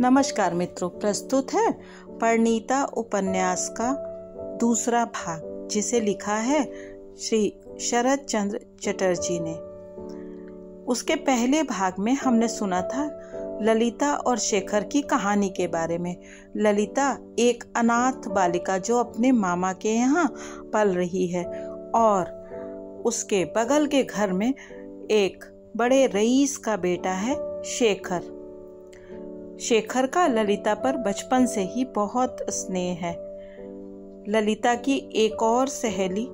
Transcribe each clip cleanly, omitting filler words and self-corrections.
नमस्कार मित्रों, प्रस्तुत है परिणीता उपन्यास का दूसरा भाग, जिसे लिखा है श्री शरद चंद्र चटर्जी ने। उसके पहले भाग में हमने सुना था ललिता और शेखर की कहानी के बारे में। ललिता एक अनाथ बालिका जो अपने मामा के यहाँ पल रही है और उसके बगल के घर में एक बड़े रईस का बेटा है शेखर। शेखर का ललिता पर बचपन से ही बहुत स्नेह है। ललिता की एक और सहेली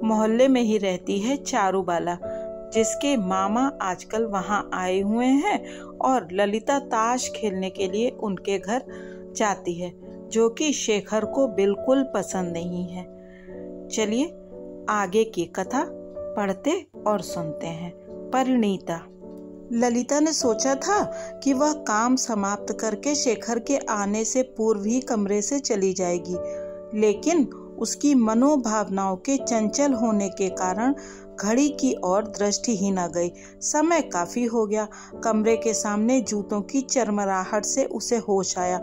मोहल्ले में ही रहती है, चारूबाला, जिसके मामा आजकल वहां आए हुए हैं और ललिता ताश खेलने के लिए उनके घर जाती है, जो कि शेखर को बिल्कुल पसंद नहीं है। चलिए आगे की कथा पढ़ते और सुनते हैं। परिणीता। ललिता ने सोचा था कि वह काम समाप्त करके शेखर के आने से पूर्व ही कमरे से चली जाएगी, लेकिन उसकी मनोभावनाओं के चंचल होने के कारण घड़ी की ओर दृष्टि ही न गई। समय काफी हो गया। कमरे के सामने जूतों की चरमराहट से उसे होश आया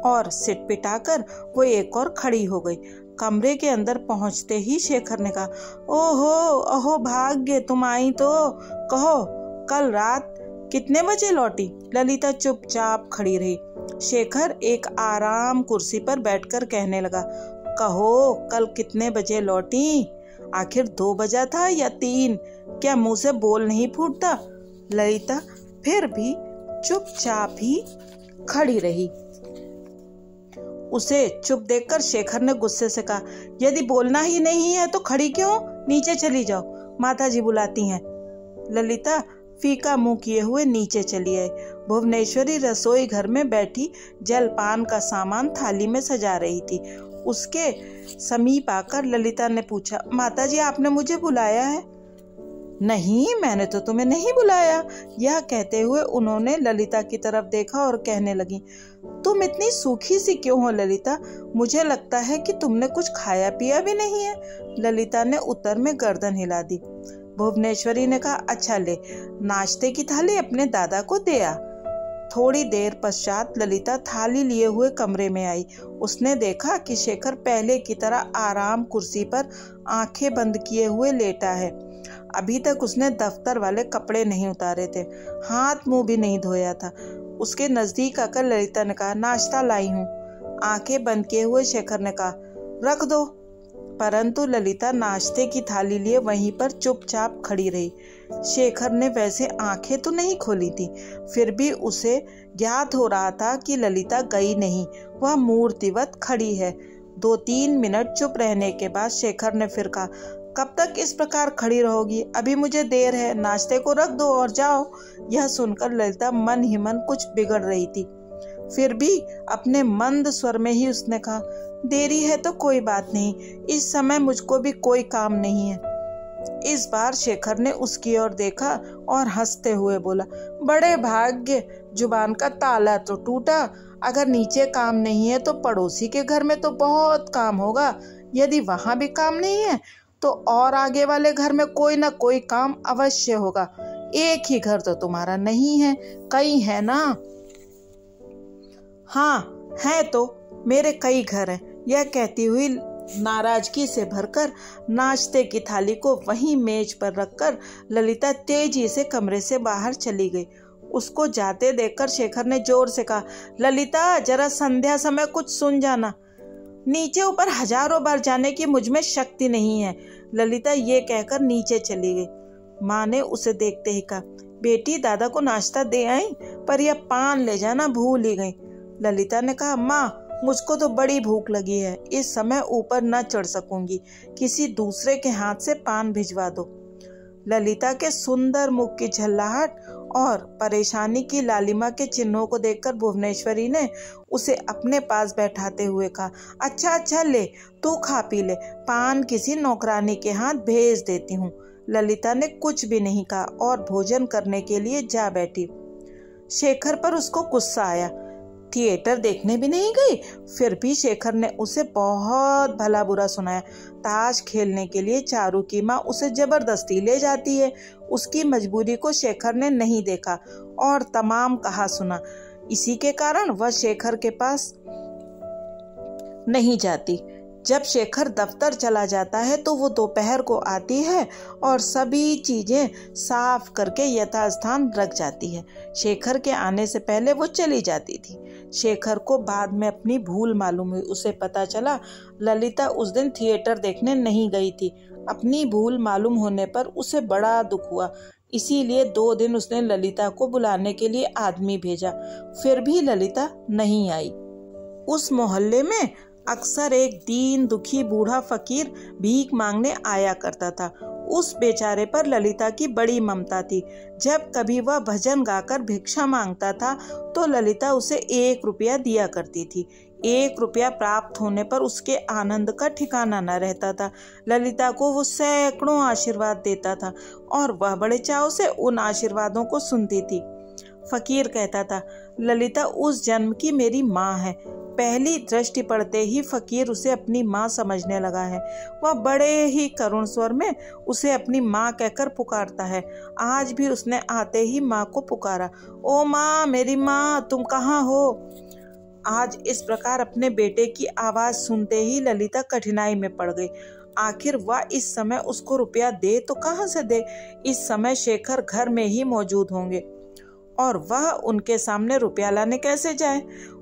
और सिट पिटाकर वो एक और खड़ी हो गई। कमरे के अंदर पहुंचते ही शेखर ने कहा, ओहो अहो भाग्य, तुम आई तो कहो कल रात कितने बजे लौटी? ललिता चुपचाप खड़ी रही। शेखर एक आराम कुर्सी पर बैठकर कहने लगा, कहो कल कितने बजे लौटी? आखिर 2 बजा था या 3? क्या मुंह से बोल नहीं फूटता? ललिता फिर भी चुपचाप ही खड़ी रही। उसे चुप देखकर शेखर ने गुस्से से कहा, यदि बोलना ही नहीं है तो खड़ी क्यों? नीचे चली जाओ, माताजी बुलाती हैं। ललिता फीका मुंह किए हुए नीचे चली आई। भुवनेश्वरी रसोई घर में बैठी जलपान का सामान थाली में सजा रही थी। उसके समीप आकर ललिता ने पूछा, माताजी आपने मुझे बुलाया है? नहीं, मैंने तो तुम्हें नहीं बुलाया। यह कहते हुए उन्होंने ललिता की तरफ देखा और कहने लगी, तुम इतनी सूखी सी क्यों हो ललिता? मुझे लगता है कि तुमने कुछ खाया पिया भी नहीं है। ललिता ने उत्तर में गर्दन हिला दी। भुवनेश्वरी ने कहा, अच्छा ले, नाश्ते की थाली अपने दादा को दे आ। थोड़ी देर पश्चात ललिता थाली लिए हुए कमरे में आई। उसने देखा कि शेखर पहले की तरह आराम कुर्सी पर आंखें बंद किए हुए लेटा है। अभी तक उसने दफ्तर वाले कपड़े नहीं उतारे थे, हाथ मुंह भी नहीं धोया था। उसके नजदीक आकर ललिता ने कहा, नाश्ता लाई हूँ। आंखें बंद किए हुए शेखर ने कहा, रख दो। परंतु ललिता नाश्ते की थाली लिए वहीं पर चुपचाप खड़ी रही। शेखर ने वैसे आंखें तो नहीं खोली थी, फिर भी उसे ज्ञात हो रहा था कि ललिता गई नहीं, वह मूर्तिवत खड़ी है। 2-3 मिनट चुप रहने के बाद शेखर ने फिर कहा, कब तक इस प्रकार खड़ी रहोगी? अभी मुझे देर है, नाश्ते को रख दो और जाओ। यह सुनकर ललिता मन ही मन कुछ बिगड़ रही थी। फिर भी अपने मंद स्वर में ही उसने कहा, देरी है तो कोई बात नहीं, इस समय मुझको भी कोई काम नहीं है। इस बार शेखर ने उसकी ओर देखा और हंसते हुए बोला, बड़े भाग्य, जुबान का ताला तो टूटा। अगर नीचे काम नहीं है तो पड़ोसी के घर में तो बहुत काम होगा। यदि वहां भी काम नहीं है तो और आगे वाले घर में कोई ना कोई काम अवश्य होगा। एक ही घर तो तुम्हारा नहीं है, कई है ना? हाँ है तो, मेरे कई घर हैं। यह कहती हुई नाराजगी से भरकर नाश्ते की थाली को वहीं मेज पर रखकर ललिता तेजी से कमरे से बाहर चली गई। उसको जाते देखकर शेखर ने जोर से कहा, ललिता जरा संध्या समय कुछ सुन जाना। नीचे ऊपर हजारों बार जाने की मुझमें शक्ति नहीं है। ललिता ये कहकर नीचे चली गई। माँ ने उसे देखते ही कहा, बेटी दादा को नाश्ता दे आई, पर यह पान ले जाना भूल ही गई। ललिता ने कहा, माँ मुझको तो बड़ी भूख लगी है, इस समय ऊपर न चढ़ सकूंगी, किसी दूसरे के हाथ से पान भिजवा दो। ललिता के सुंदर मुख की झल्लाहट और परेशानी की लालिमा के चिन्हों को देखकर भुवनेश्वरी ने उसे अपने पास बैठाते हुए कहा, अच्छा ले, तू खा पी ले, पान किसी नौकरानी के हाथ भेज देती हूँ। ललिता ने कुछ भी नहीं कहा और भोजन करने के लिए जा बैठी। शेखर पर उसको गुस्सा आया। थिएटर देखने भी नहीं गई, फिर भी शेखर ने उसे बहुत भला बुरा सुनाया। ताश खेलने के लिए चारू की माँ उसे जबरदस्ती ले जाती है। उसकी मजबूरी को शेखर ने नहीं देखा और तमाम कहा सुना। इसी के कारण वह शेखर के पास नहीं जाती। जब शेखर दफ्तर चला जाता है तो वो दोपहर को आती है और सभी चीजें साफ करके यथास्थान रख जाती है। शेखर के आने से पहले वो चली जाती थी। शेखर को बाद में अपनी भूल मालूम हुई। उसे पता चला ललिता उस दिन थिएटर देखने नहीं गई थी। अपनी भूल मालूम होने पर उसे बड़ा दुख हुआ। इसीलिए 2 दिन उसने ललिता को बुलाने के लिए आदमी भेजा। फिर भी ललिता नहीं आई। उस मोहल्ले में अक्सर एक दीन दुखी बूढ़ा फकीर भीख मांगने आया करता था। उस बेचारे पर ललिता की बड़ी ममता थी। जब कभी वह भजन गाकर भिक्षा मांगता था तो ललिता उसे 1 रुपया दिया करती थी। 1 रुपया प्राप्त होने पर उसके आनंद का ठिकाना न रहता था। ललिता को वो सैकड़ों आशीर्वाद देता था और वह बड़े चाव से उन आशीर्वादों को सुनती थी। फकीर कहता था, ललिता उस जन्म की मेरी माँ है। पहली दृष्टि पड़ते ही फकीर उसे अपनी माँ समझने लगा है। वह बड़े ही करुण स्वर में उसे अपनी माँ कहकर पुकारता है। आज भी उसने आते ही माँ को पुकारा, ओ माँ, मेरी माँ, तुम कहाँ हो? आज इस प्रकार अपने बेटे की आवाज सुनते ही ललिता कठिनाई में पड़ गई। आखिर वह इस समय उसको रुपया दे तो कहाँ से दे? इस समय शेखर घर में ही मौजूद होंगे और वह उनके सामने रुपया लाने कैसे जाए?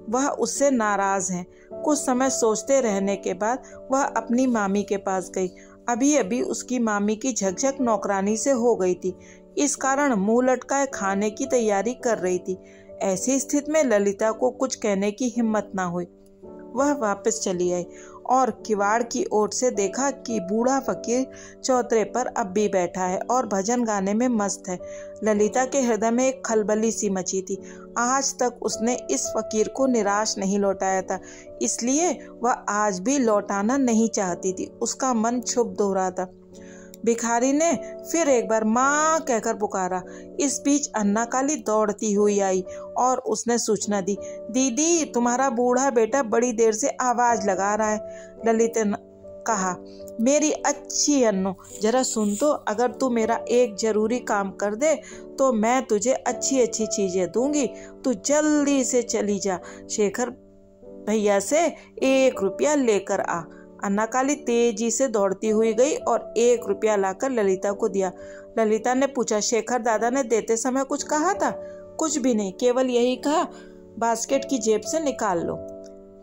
वह उससे नाराज हैं। कुछ समय सोचते रहने के बाद वह अपनी मामी के पास गई। अभी अभी उसकी मामी की झकझक नौकरानी से हो गई थी। इस कारण मुंह लटकाए खाने की तैयारी कर रही थी। ऐसी स्थिति में ललिता को कुछ कहने की हिम्मत ना हुई। वह वापस चली आई और किवाड़ की ओर से देखा कि बूढ़ा फकीर चौतरे पर अब भी बैठा है और भजन गाने में मस्त है। ललिता के हृदय में एक खलबली सी मची थी। आज तक उसने इस फकीर को निराश नहीं लौटाया था, इसलिए वह आज भी लौटाना नहीं चाहती थी। उसका मन क्षुब्ध हो रहा था। भिखारी ने फिर एक बार माँ कहकर पुकारा। इस बीच अन्ना काली दौड़ती हुई आई और उसने सूचना दी, दीदी, तुम्हारा बूढ़ा बेटा बड़ी देर से आवाज लगा रहा है। ललिता ने कहा, मेरी अच्छी अन्नो, जरा सुन तो, अगर तू मेरा एक जरूरी काम कर दे तो मैं तुझे अच्छी अच्छी चीजें दूंगी। तू जल्दी से चली जा, शेखर भैया से 1 रुपया लेकर आ। अन्ना काली तेजी से दौड़ती हुई गई और 1 रुपया लाकर ललिता को दिया। ललिता ने पूछा, शेखर दादा ने देते समय कुछ कहा था? कुछ भी नहीं, केवल यही कहा, बास्केट की जेब से निकाल लो।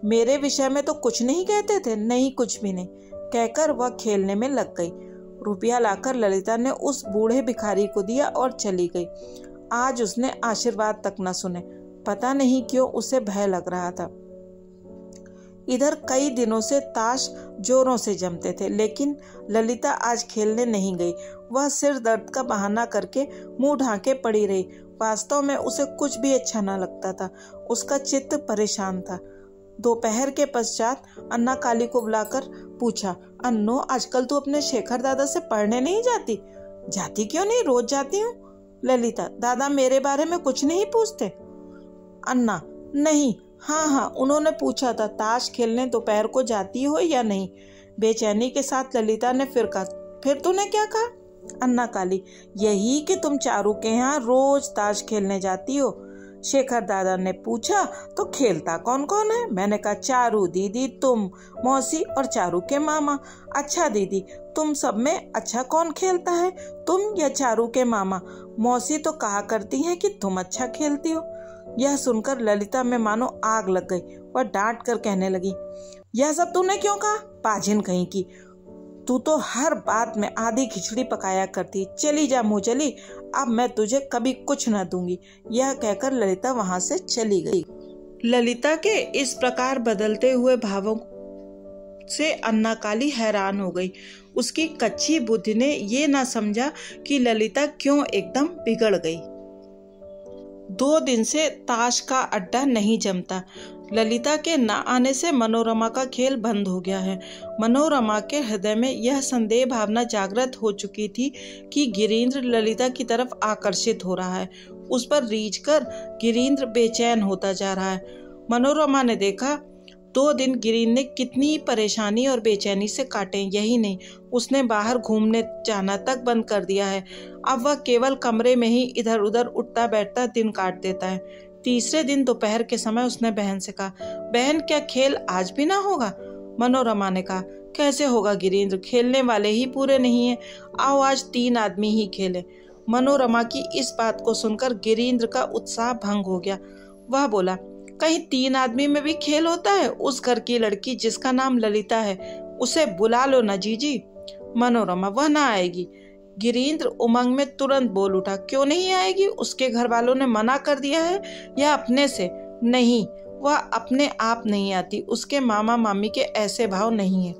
मेरे विषय में तो कुछ नहीं कहते थे? नहीं, कुछ भी नहीं, कहकर वह खेलने में लग गई। रुपया लाकर ललिता ने उस बूढ़े भिखारी को दिया और चली गई। आज उसने आशीर्वाद तक न सुने। पता नहीं क्यों उसे भय लग रहा था। इधर कई दिनों से ताश जोरों से जमते थे, लेकिन ललिता आज खेलने नहीं गई। वह सिर दर्द का बहाना करके मुंह ढांके पड़ी रही। वास्तव में उसे कुछ भी अच्छा न लगता था। उसका चित्त परेशान था। दोपहर के पश्चात अन्ना काली को बुलाकर पूछा, अन्नो, आजकल तू अपने शेखर दादा से पढ़ने नहीं जाती? जाती क्यों नहीं? रोज जाती हूँ। ललिता, दादा मेरे बारे में कुछ नहीं पूछते? अन्ना, नहीं, हाँ, उन्होंने पूछा था ताश खेलने दोपहर को जाती हो या नहीं। बेचैनी के साथ ललिता ने फिर कहा, फिर तूने क्या कहा? अन्ना काली, यही कि तुम चारू के यहाँ रोज ताश खेलने जाती हो। शेखर दादा ने पूछा, तो खेलता कौन कौन है? मैंने कहा, चारू दीदी, तुम, मौसी और चारू के मामा। अच्छा दीदी, तुम सब में अच्छा कौन खेलता है, तुम या चारू के मामा? मौसी तो कहा करती है कि तुम अच्छा खेलती हो। यह सुनकर ललिता में मानो आग लग गई। वह डांट कर कहने लगी, यह सब तूने क्यों कहा? पाजिन कहीं की, तू तो हर बात में आधी खिचड़ी पकाया करती। चली जा मुँह चली, अब मैं तुझे कभी कुछ न दूंगी। यह कहकर ललिता वहां से चली गई। ललिता के इस प्रकार बदलते हुए भावों से अन्ना काली हैरान हो गई। उसकी कच्ची बुद्धि ने ये ना समझा कि ललिता क्यों एकदम बिगड़ गई। 2 दिन से ताश का अड्डा नहीं जमता। ललिता के न आने से मनोरमा का खेल बंद हो गया है। मनोरमा के हृदय में यह संदेह भावना जागृत हो चुकी थी कि गिरीन्द्र ललिता की तरफ आकर्षित हो रहा है। उस पर रीझकर गिरीन्द्र बेचैन होता जा रहा है। मनोरमा ने देखा 2 दिन गिरीन्द्र ने कितनी परेशानी और बेचैनी से काटे। यही नहीं, उसने बाहर घूमने जाना तक बंद कर दिया है। अब वह केवल कमरे में ही इधर उधर उठता बैठता दिन काट देता है। तीसरे दिन दोपहर के समय उसने बहन से कहा, बहन क्या खेल आज भी ना होगा? मनोरमा ने कहा, कैसे होगा गिरीन्द्र, खेलने वाले ही पूरे नहीं है, आओ आज 3 आदमी ही खेले। मनोरमा की इस बात को सुनकर गिरीन्द्र का उत्साह भंग हो गया। वह बोला, कहीं 3 आदमी में भी खेल होता है? उस घर की लड़की जिसका नाम ललिता है उसे बुला लो ना जीजी। मनोरमा, वह ना आएगी। गिरीन्द्र उमंग में तुरंत बोल उठा, क्यों नहीं आएगी? उसके घर वालों ने मना कर दिया है या अपने से? नहीं, वह अपने आप नहीं आती, उसके मामा मामी के ऐसे भाव नहीं है।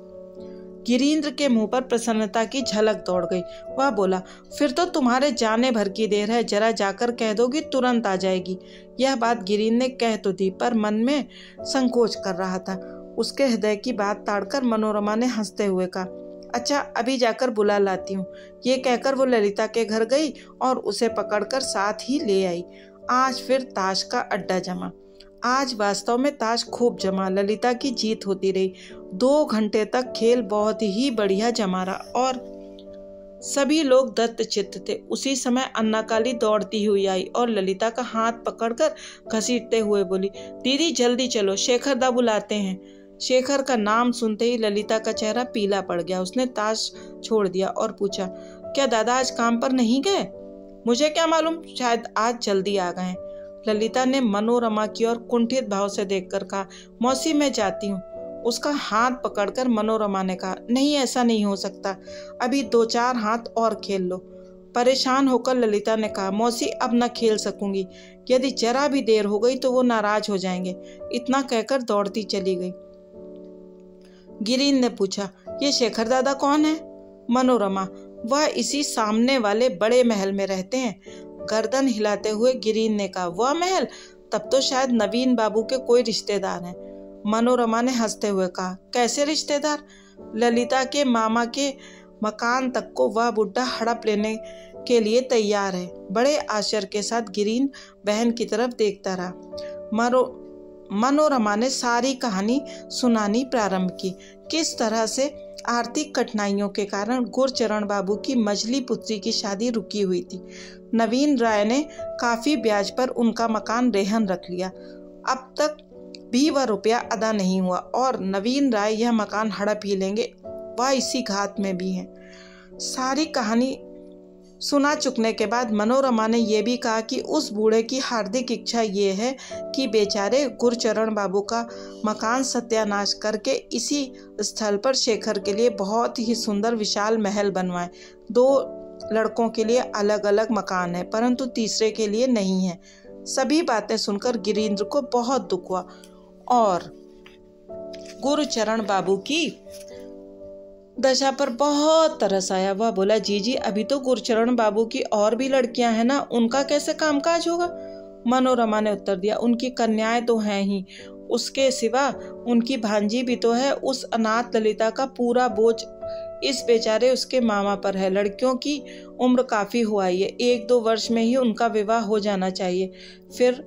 गिरीन्द्र के मुंह पर प्रसन्नता की झलक दौड़ गई। वह बोला, फिर तो तुम्हारे जाने भर की देर है, जरा जाकर कह दोगी तुरंत आ जाएगी। यह बात गिरीन्द्र ने कह तो दी, पर मन में संकोच कर रहा था। उसके हृदय की बात ताड़कर मनोरमा ने हंसते हुए कहा, अच्छा अभी जाकर बुला लाती हूँ। ये कहकर वो ललिता के घर गई और उसे पकड़कर साथ ही ले आई। आज फिर ताश का अड्डा जमा। आज वास्तव में ताश खूब जमा। ललिता की जीत होती रही। 2 घंटे तक खेल बहुत ही बढ़िया जमा रहा और सभी लोग दत्तचित्त थे। उसी समय अन्ना काली दौड़ती हुई आई और ललिता का हाथ पकड़कर घसीटते हुए बोली, दीदी जल्दी चलो, शेखर दा बुलाते हैं। शेखर का नाम सुनते ही ललिता का चेहरा पीला पड़ गया। उसने ताश छोड़ दिया और पूछा, क्या दादा आज काम पर नहीं गए? मुझे क्या मालूम, शायद आज जल्दी आ गए। ललिता ने मनोरमा की ओर कुंठित भाव से देखकर कहा, मौसी मैं जाती हूँ। उसका हाथ पकड़कर मनोरमा ने कहा, नहीं ऐसा नहीं हो सकता, अभी 2-4 हाथ और खेल लो। परेशान होकर ललिता ने कहा, मौसी अब न खेल सकूंगी, यदि जरा भी देर हो गई तो वो नाराज हो जाएंगे। इतना कहकर दौड़ती चली गई। गिरीन्द्र ने पूछा, ये शेखर दादा कौन है? मनोरमा, वह इसी सामने वाले बड़े महल में रहते हैं। गर्दन हिलाते हुए गिरीन्द्र ने कहा, वह महल? तब तो शायद नवीन बाबू के कोई रिश्तेदार हैं। मनोरमा ने हंसते हुए कहा, कैसे रिश्तेदार? ललिता के मामा के मकान तक को वह बुढ़ा हड़प लेने के लिए तैयार है। बड़े आश्चर्य के साथ गिरीन्द्र बहन की तरफ देखता रहा। मनोरमा ने सारी कहानी सुनानी प्रारंभ की। किस तरह से आर्थिक कठिनाइयों के कारण गुरचरण बाबू की मझली पुत्री की शादी रुकी हुई थी। नवीन राय ने काफी ब्याज पर उनका मकान रेहन रख लिया। अब तक भी वह रुपया अदा नहीं हुआ और नवीन राय यह मकान हड़प ही लेंगे, वह इसी घात में भी हैं। सारी कहानी सुना चुकने के बाद मनोरमा ने यह भी कहा कि उस बूढ़े की हार्दिक इच्छा ये है कि बेचारे गुरचरण बाबू का मकान सत्यानाश करके इसी स्थल पर शेखर के लिए बहुत ही सुंदर विशाल महल बनवाए। 2 लड़कों के लिए अलग अलग मकान है, परंतु तीसरे के लिए नहीं है। सभी बातें सुनकर गिरीन्द्र को बहुत दुख हुआ और गुरचरण बाबू की दशा पर बहुत तरस आया। वह बोला, जीजी अभी तो गुरचरण बाबू की और भी लड़कियां हैं ना, उनका कैसे कामकाज होगा? मनोरमा ने उत्तर दिया, उनकी कन्याएं तो हैं ही, उसके सिवा उनकी भांजी भी तो है। उस अनाथ ललिता का पूरा बोझ इस बेचारे उसके मामा पर है। लड़कियों की उम्र काफी हुआ है, 1-2 वर्ष में ही उनका विवाह हो जाना चाहिए। फिर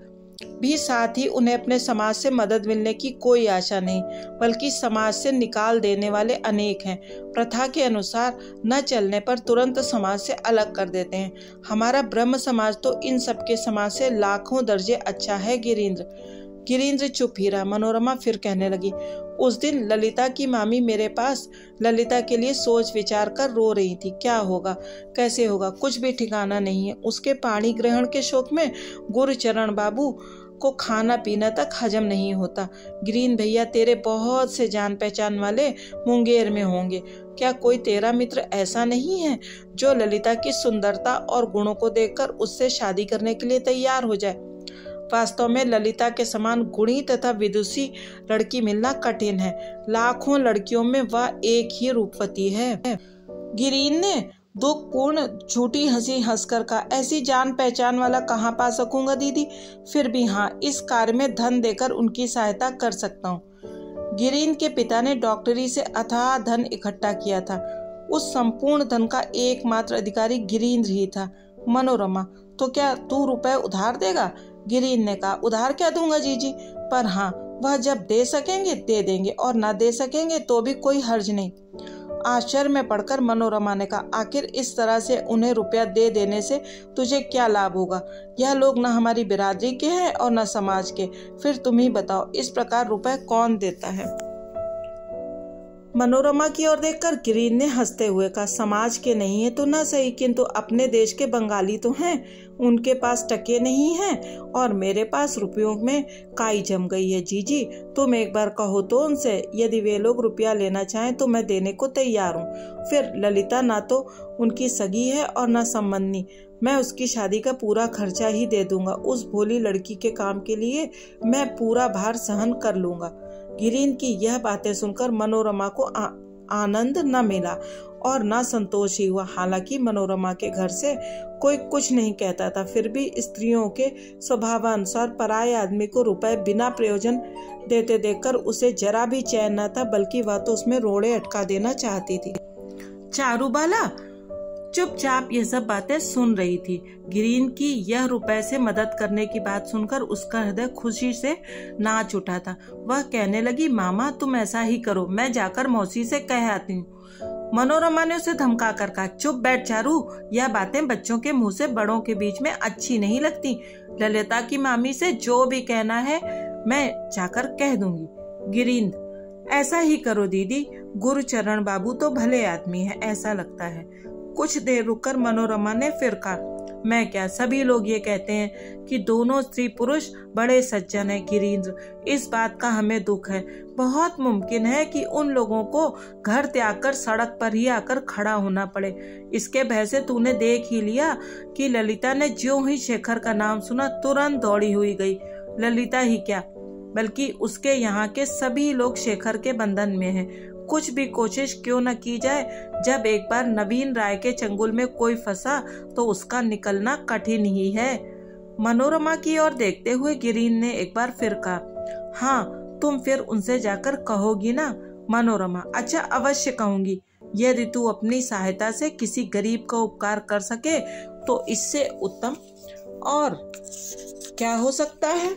भी साथ ही उन्हें अपने समाज से मदद मिलने की कोई आशा नहीं, बल्कि समाज से निकाल देने वाले अनेक हैं। प्रथा के अनुसार न चलने पर तुरंत समाज से अलग कर देते हैं। हमारा ब्रह्म समाज तो इन सबके समाज से लाखों दर्जे अच्छा है। गिरीन्द्र चुप ही रहा। मनोरमा फिर कहने लगी, उस दिन ललिता की मामी मेरे पास ललिता के लिए सोच विचार कर रो रही थी। क्या होगा, कैसे होगा, कुछ भी ठिकाना नहीं है। उसके पाणी ग्रहण के शौक में गुरचरण बाबू को खाना पीना तक हजम नहीं होता। गिरीन्द्र भैया, तेरे बहुत से जान पहचान वाले मुंगेर में होंगे, क्या कोई तेरा मित्र ऐसा नहीं है जो ललिता की सुंदरता और गुणों को देखकर उससे शादी करने के लिए तैयार हो जाए? वास्तव में ललिता के समान गुणी तथा विदुषी लड़की मिलना कठिन है। लाखों लड़कियों में वह एक ही रूपवती है। गिरीन्द्र ने दुखपूर्ण झूठी हंसी हंसकर कहा, ऐसी जान पहचान वाला कहाँ पा सकूंगा दीदी? फिर भी हाँ, इस कार्य में धन देकर उनकी सहायता कर सकता हूँ। गिरीन्द्र के पिता ने डॉक्टरी से अथाह धन इकट्ठा किया था। उस संपूर्ण धन का एकमात्र अधिकारी गिरीन्द्र ही था। मनोरमा, तो क्या तू रुपए उधार देगा? गिरीन्द्र ने कहा, उधार क्या दूंगा जीजी, पर हाँ, वह जब दे सकेंगे दे देंगे और ना दे सकेंगे तो भी कोई हर्ज नहीं। आश्चर्य में पड़कर मनोरमा ने कहा, आखिर इस तरह से उन्हें रुपया दे देने से तुझे क्या लाभ होगा? यह लोग न हमारी बिरादरी के हैं और न समाज के। फिर तुम ही बताओ, इस प्रकार रुपए कौन देता है? मनोरमा की ओर देखकर गिरीन ने हंसते हुए कहा, समाज के नहीं है तो ना सही, किंतु अपने देश के बंगाली तो हैं। उनके पास टके नहीं हैं और मेरे पास रुपयों में काई जम गई है। जीजी, तुम एक बार कहो तो उनसे, यदि वे लोग रुपया लेना चाहें तो मैं देने को तैयार हूँ। फिर ललिता ना तो उनकी सगी है और ना संबंधी, मैं उसकी शादी का पूरा खर्चा ही दे दूंगा। उस भोली लड़की के काम के लिए मैं पूरा भार सहन कर लूंगा। गिरीन की यह बातें सुनकर मनोरमा को आनंद न मिला और न संतोष ही हुआ। हालांकि मनोरमा के घर से कोई कुछ नहीं कहता था, फिर भी स्त्रियों के स्वभावानुसार पराये आदमी को रुपए बिना प्रयोजन देते देखकर उसे जरा भी चैन न था, बल्कि वह तो उसमें रोड़े अटका देना चाहती थी। चारूबाला चुपचाप ये सब बातें सुन रही थी। गिरीन की यह रुपए से मदद करने की बात सुनकर उसका हृदय खुशी से नाच उठा था। वह कहने लगी, मामा तुम ऐसा ही करो, मैं जाकर मौसी से कह आती हूँ। मनोरमा ने उसे धमका कर कहा, चुप बैठ चारू, यह बातें बच्चों के मुंह से बड़ों के बीच में अच्छी नहीं लगती। ललिता की मामी से जो भी कहना है मैं जाकर कह दूंगी। गिरीन, ऐसा ही करो दीदी, गुरुचरण बाबू तो भले आदमी है ऐसा लगता है। कुछ देर रुककर मनोरमा ने फिर कहा, मैं क्या, सभी लोग ये कहते हैं कि दोनों स्त्री पुरुष बड़े सज्जन हैं गिरीन्द्र, इस बात का हमें दुख है। बहुत मुमकिन है कि उन लोगों को घर त्याग कर सड़क पर ही आकर खड़ा होना पड़े। इसके भय से तूने देख ही लिया कि ललिता ने ज्यों ही शेखर का नाम सुना तुरंत दौड़ी हुई गई। ललिता ही क्या, बल्कि उसके यहाँ के सभी लोग शेखर के बंधन में हैं। कुछ भी कोशिश क्यों न की जाए, जब एक बार नवीन राय के चंगुल में कोई फंसा तो उसका निकलना कठिन ही है। मनोरमा की ओर देखते हुए गिरीन ने एक बार फिर कहा, हाँ तुम फिर उनसे जाकर कहोगी ना? मनोरमा, अच्छा अवश्य कहूंगी। यदि तू अपनी सहायता से किसी गरीब का उपकार कर सके तो इससे उत्तम और क्या हो सकता है?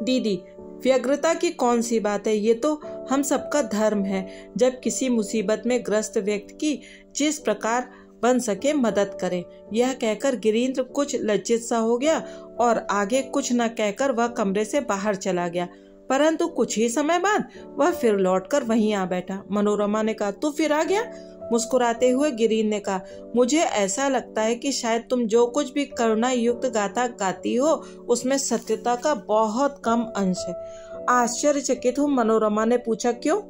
दीदी, व्यग्रता की कौन सी बात है, ये तो हम सबका धर्म है। जब किसी मुसीबत में ग्रस्त व्यक्ति की जिस प्रकार बन सके मदद करें। यह कहकर गिरीन्द्र कुछ लज्जित सा हो गया और आगे कुछ न कहकर वह कमरे से बाहर चला गया। परंतु कुछ ही समय बाद वह फिर लौटकर वहीं आ बैठा। मनोरमा ने कहा, तू फिर आ गया? मुस्कुराते हुए गिरीन ने कहा, मुझे ऐसा लगता है कि शायद तुम जो कुछ भी करुणा युक्त गाथा गाती हो उसमें सत्यता का बहुत कम अंश है। आश्चर्यचकित हो मनोरमा ने पूछा, क्यों?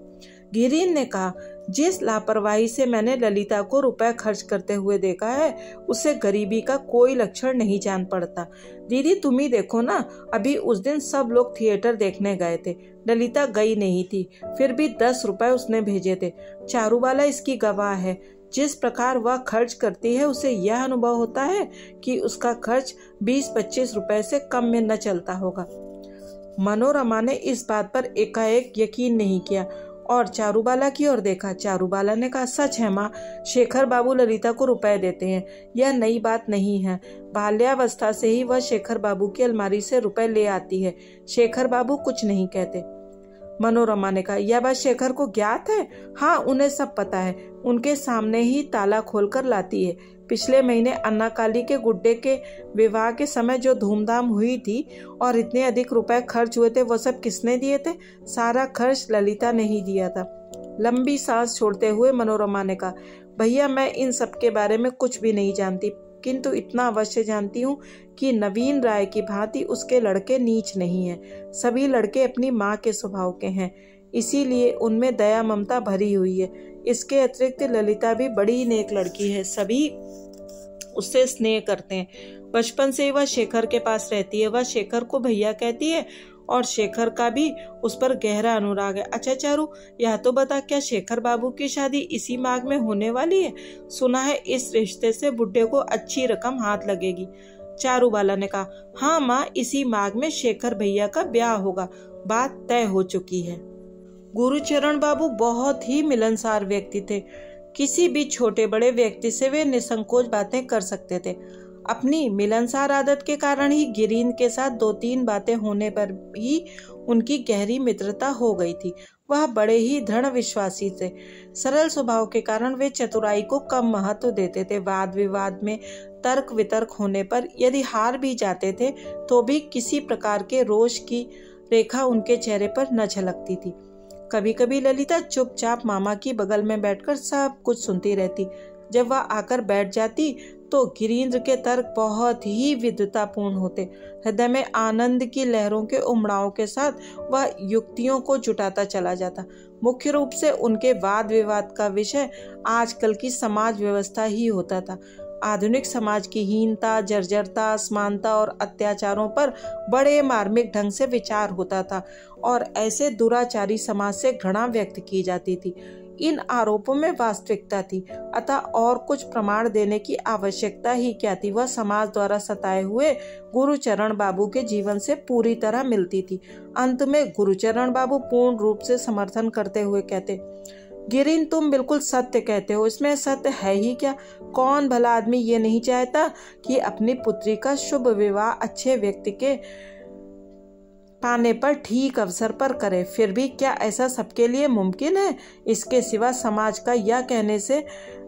गिरीन ने कहा, जिस लापरवाही से मैंने ललिता को रुपए खर्च करते हुए देखा है उसे गरीबी का कोई लक्षण नहीं जान पड़ता। दीदी तुम ही देखो ना, अभी उस दिन सब लोग थिएटर देखने गए थे, ललिता गई नहीं थी, फिर भी 10 रुपए उसने भेजे थे। चारूबाला इसकी गवाह है। जिस प्रकार वह खर्च करती है उसे यह अनुभव होता है कि उसका खर्च 20-25 रुपए से कम में न चलता होगा। मनोरमा ने इस बात पर एकाएक यकीन नहीं किया और चारूबाला की ओर देखा। चारूबाला ने कहा, सच है माँ, शेखर बाबू ललिता को रुपए देते हैं, यह नई बात नहीं है। बाल्यावस्था से ही वह शेखर बाबू की अलमारी से रुपए ले आती है। शेखर बाबू कुछ नहीं कहते। मनोरमा ने कहा, यह बात शेखर को ज्ञात है? हाँ, उन्हें सब पता है, उनके सामने ही ताला खोलकर लाती है। पिछले महीने अन्ना काली के गुड्डे के विवाह के समय जो धूमधाम हुई थी और इतने अधिक रुपए खर्च हुए थे, वो सब किसने दिए थे? सारा खर्च ललिता ने ही दिया था। लंबी सांस छोड़ते हुए मनोरमा ने कहा, भैया मैं इन सब के बारे में कुछ भी नहीं जानती, किंतु इतना अवश्य जानती हूँ कि नवीन राय की भांति उसके लड़के नीच नहीं हैं। सभी लड़के अपनी माँ के स्वभाव के हैं, इसीलिए उनमें दया ममता भरी हुई है। इसके अतिरिक्त ललिता भी बड़ी नेक लड़की है, सभी उससे स्नेह करते हैं। बचपन से वह शेखर के पास रहती है, वह शेखर को भैया कहती है और शेखर का भी उस पर गहरा अनुराग है। अच्छा चारू, यह तो बता, क्या शेखर बाबू की शादी इसी माघ में होने वाली है? सुना है इस रिश्ते से बुड्ढे को अच्छी रकम हाथ लगेगी। चारूबाला ने कहा, हाँ माँ, इसी माघ में शेखर भैया का ब्याह होगा, बात तय हो चुकी है। गुरुचरण बाबू बहुत ही मिलनसार व्यक्ति थे। किसी भी छोटे बड़े व्यक्ति से वे निसंकोच बातें कर सकते थे। अपनी मिलनसार आदत के कारण ही गिरीन्द्र के साथ 2-3 बातें होने पर भी उनकी गहरी मित्रता हो गई थी। वह बड़े ही दृढ़ विश्वासी थे। सरल स्वभाव के कारण वे चतुराई को कम महत्व देते थे। वाद विवाद में तर्क वितर्क होने पर यदि हार भी जाते थे तो भी किसी प्रकार के रोष की रेखा उनके चेहरे पर न झलकती थी। कभी कभी ललिता चुपचाप मामा की बगल में बैठकर सब कुछ सुनती रहती। जब वह आकर बैठ जाती तो गिरीन्द्र के तर्क बहुत ही विद्वतापूर्ण होते। हृदय में आनंद की लहरों के उमड़ाव के साथ वह युक्तियों को जुटाता चला जाता। मुख्य रूप से उनके वाद विवाद का विषय आजकल की समाज व्यवस्था ही होता था। आधुनिक समाज की हीनता, जर्जरता, असमानता और अत्याचारों पर बड़े मार्मिक ढंग से विचार होता था और ऐसे दुराचारी समाज से घृणा व्यक्त की जाती थी। इन आरोपों में वास्तविकता थी, अतः और कुछ प्रमाण देने की आवश्यकता ही क्या थी। वह समाज द्वारा सताए हुए गुरुचरण बाबू के जीवन से पूरी तरह मिलती थी। अंत में गुरुचरण बाबू पूर्ण रूप से समर्थन करते हुए कहते, गिरीन्द्र तुम बिल्कुल सत्य कहते हो, इसमें सत्य है ही क्या। कौन भला आदमी ये नहीं चाहता कि अपनी पुत्री का शुभ विवाह अच्छे व्यक्ति के पाने पर ठीक अवसर पर करे। फिर भी क्या ऐसा सबके लिए मुमकिन है। इसके सिवा समाज का यह कहने से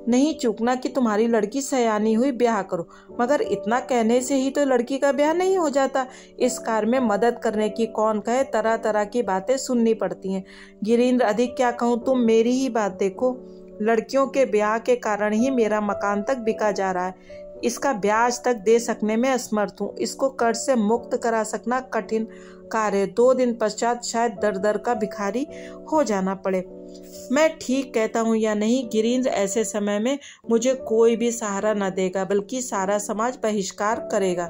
नहीं चूकना कि तुम्हारी लड़की सयानी हुई, ब्याह करो, मगर इतना कहने से ही तो लड़की का ब्याह नहीं हो जाता। इस कार्य में मदद करने की कौन कहे, तरह तरह की बातें सुननी पड़ती हैं। गिरीन्द्र अधिक क्या कहूँ, तुम मेरी ही बात देखो। लड़कियों के ब्याह के कारण ही मेरा मकान तक बिका जा रहा है। इसका ब्याज तक दे सकने में असमर्थ हूँ। इसको कर्ज से मुक्त करा सकना कठिन कार्य। 2 दिन पश्चात शायद दर दर का भिखारी हो जाना पड़े। मैं ठीक कहता हूँ या नहीं गिरीन्द्र, ऐसे समय में मुझे कोई भी सहारा न देगा, बल्कि सारा समाज बहिष्कार करेगा।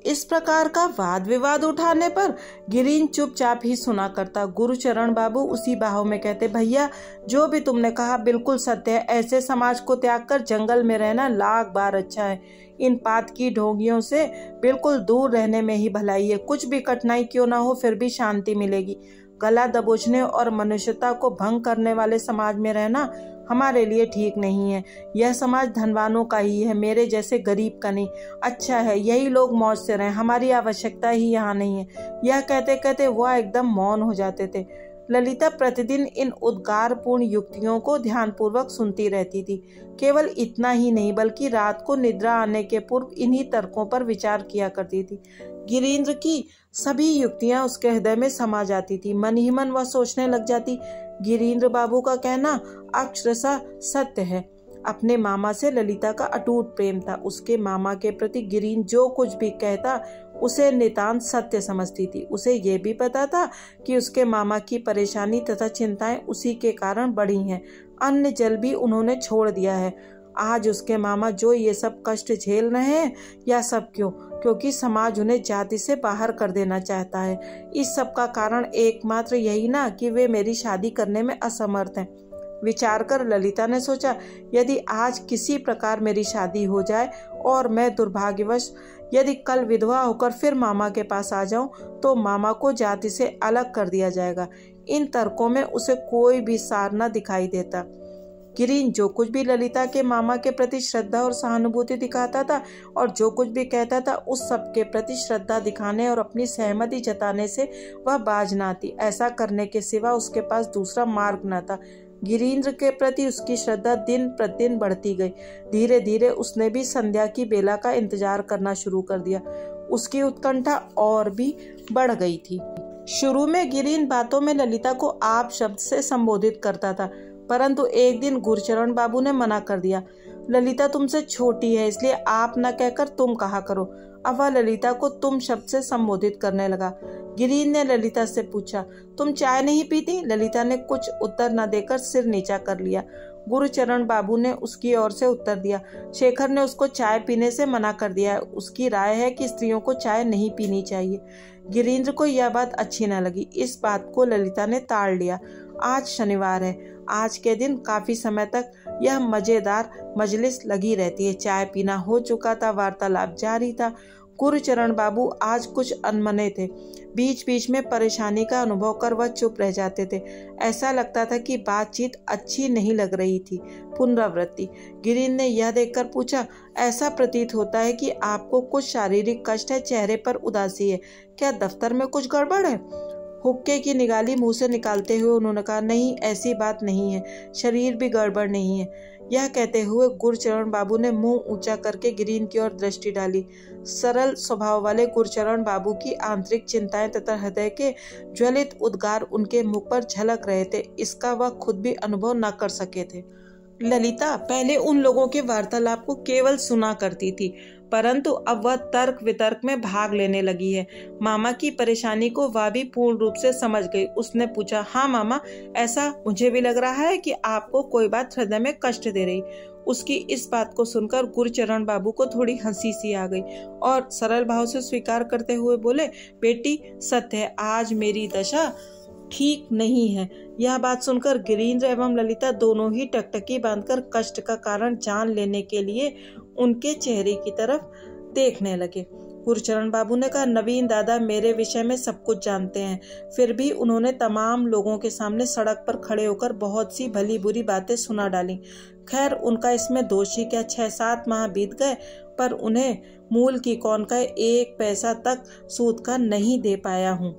इस प्रकार का वाद विवाद उठाने पर गिरीन्द्र चुपचाप ही सुना करता। गुरुचरण बाबू उसी बाहों में कहते, भैया जो भी तुमने कहा बिल्कुल सत्य है। ऐसे समाज को त्याग कर जंगल में रहना लाख बार अच्छा है। इन पात की ढोंगियों से बिल्कुल दूर रहने में ही भलाई है। कुछ भी कठिनाई क्यों ना हो, फिर भी शांति मिलेगी। गला दबोचने और मनुष्यता को भंग करने वाले समाज में रहना हमारे लिए ठीक नहीं है। यह समाज धनवानों का ही है, मेरे जैसे गरीब का नहीं। अच्छा है यही लोग मौज से रहें, हमारी आवश्यकता ही यहाँ नहीं है। यह कहते कहते वह एकदम मौन हो जाते थे। ललिता प्रतिदिन इन उद्गारपूर्ण युक्तियों को ध्यानपूर्वक सुनती रहती थी। केवल इतना ही नहीं, बल्कि रात को निद्रा आने के पूर्व इन्हीं तर्कों पर विचार किया करती थी। गिरीन्द्र की सभी युक्तियां उसके हृदय में समा जाती थी। मन ही मन वह सोचने लग जाती, गिरीन्द्र बाबू का कहना अक्षरशः सत्य है। अपने मामा से ललिता का अटूट प्रेम था। उसके मामा के प्रति गिरीन्द्र जो कुछ भी कहता उसे नितांत सत्य समझती थी। उसे ये भी पता था कि उसके मामा की परेशानी तथा चिंताएं उसी के कारण बढ़ी हैं। अन्न जल भी उन्होंने छोड़ दिया है। आज उसके मामा जो ये सब कष्ट झेल रहे हैं, यह सब क्यों? क्योंकि समाज उन्हें जाति से बाहर कर देना चाहता है। इस सब का कारण एकमात्र यही ना कि वे मेरी शादी करने में असमर्थ हैं। विचार कर ललिता ने सोचा, यदि आज किसी प्रकार मेरी शादी हो जाए और मैं दुर्भाग्यवश यदि कल विधवा होकर फिर मामा के पास आ जाऊं, तो मामा को जाति से अलग कर दिया जाएगा। इन तर्कों में उसे कोई भी सार न दिखाई देता। गिरीन्द्र जो कुछ भी ललिता के मामा के प्रति श्रद्धा और सहानुभूति दिखाता था और जो कुछ भी कहता था, उस सब के प्रति श्रद्धा दिखाने और अपनी सहमति जताने से वह बाज न आती। ऐसा करने के सिवा उसके पास दूसरा मार्ग न था। गिरीन्द्र के प्रति उसकी श्रद्धा दिन प्रतिदिन बढ़ती गई। धीरे धीरे उसने भी संध्या की बेला का इंतजार करना शुरू कर दिया। उसकी उत्कंठा और भी बढ़ गई थी। शुरू में गिरीन्द्र बातों में ललिता को आप शब्द से संबोधित करता था, परंतु एक दिन गुरुचरण बाबू ने मना कर दिया। ललिता तुमसे छोटी है, इसलिए आप न कहकर तुम कहा करो। अब वह ललिता को तुम शब्द से संबोधित करने लगा। गिरीन्द्र ने ललिता से पूछा, तुम चाय नहीं पीती? ललिता ने कुछ उत्तर न देकर सिर नीचा कर लिया। गुरुचरण बाबू ने उसकी ओर से उत्तर दिया, शेखर ने उसको चाय पीने से मना कर दिया है। उसकी राय है कि स्त्रियों को चाय नहीं पीनी चाहिए। गिरीन्द्र को यह बात अच्छी न लगी। इस बात को ललिता ने टाल लिया। आज शनिवार है। आज के दिन काफी समय तक यह मजेदार मजलिस लगी रहती है। चाय पीना हो चुका था, वार्तालाप जारी था। गुरुचरण बाबू आज कुछ अनमने थे। बीच बीच में परेशानी का अनुभव कर वह चुप रह जाते थे। ऐसा लगता था कि बातचीत अच्छी नहीं लग रही थी। पुनरावृत्ति। गिरीन ने यह देखकर पूछा, ऐसा प्रतीत होता है कि आपको कुछ शारीरिक कष्ट है, चेहरे पर उदासी है। क्या दफ्तर में कुछ गड़बड़ है? हुक्के की निगाली मुंह से निकालते हुए उन्होंने कहा, नहीं, ऐसी बात नहीं है, शरीर भी गड़बड़ नहीं है। यह कहते हुए गुरचरण बाबू ने मुंह ऊंचा करके गिरीन की ओर दृष्टि डाली। सरल स्वभाव वाले गुरचरण बाबू की आंतरिक चिंताएं तथा हृदय के ज्वलित उद्गार उनके मुख पर झलक रहे थे। इसका वह खुद भी अनुभव न कर सके थे। ललिता पहले उन लोगों के वार्तालाप को केवल सुना करती थी, परंतु अब वह तर्क वितर्क में भाग लेने लगी है। मामा की परेशानी को वह भी पूर्ण रूप से समझ गई। उसने पूछा, हाँ मामा, ऐसा मुझे भी लग रहा है कि आपको कोई बात हृदय में कष्ट दे रही। उसकी इस बात को सुनकर गुरचरण बाबू को थोड़ी हंसी सी आ गई और सरल भाव से स्वीकार करते हुए बोले, बेटी, सत्य है, आज मेरी दशा ठीक नहीं है। यह बात सुनकर गिरीन्द्र एवं ललिता दोनों ही टकटकी बांधकर कष्ट का कारण जान लेने के लिए उनके चेहरे की तरफ देखने लगे। गुरचरण बाबू ने कहा, नवीन दादा मेरे विषय में सब कुछ जानते हैं, फिर भी उन्होंने तमाम लोगों के सामने सड़क पर खड़े होकर बहुत सी भली बुरी बातें सुना डाली। खैर, उनका इसमें दोष ही क्या, 6-7 माह बीत गए, पर उन्हें मूल की कौन का 1 पैसा तक सूद का नहीं दे पाया हूँ।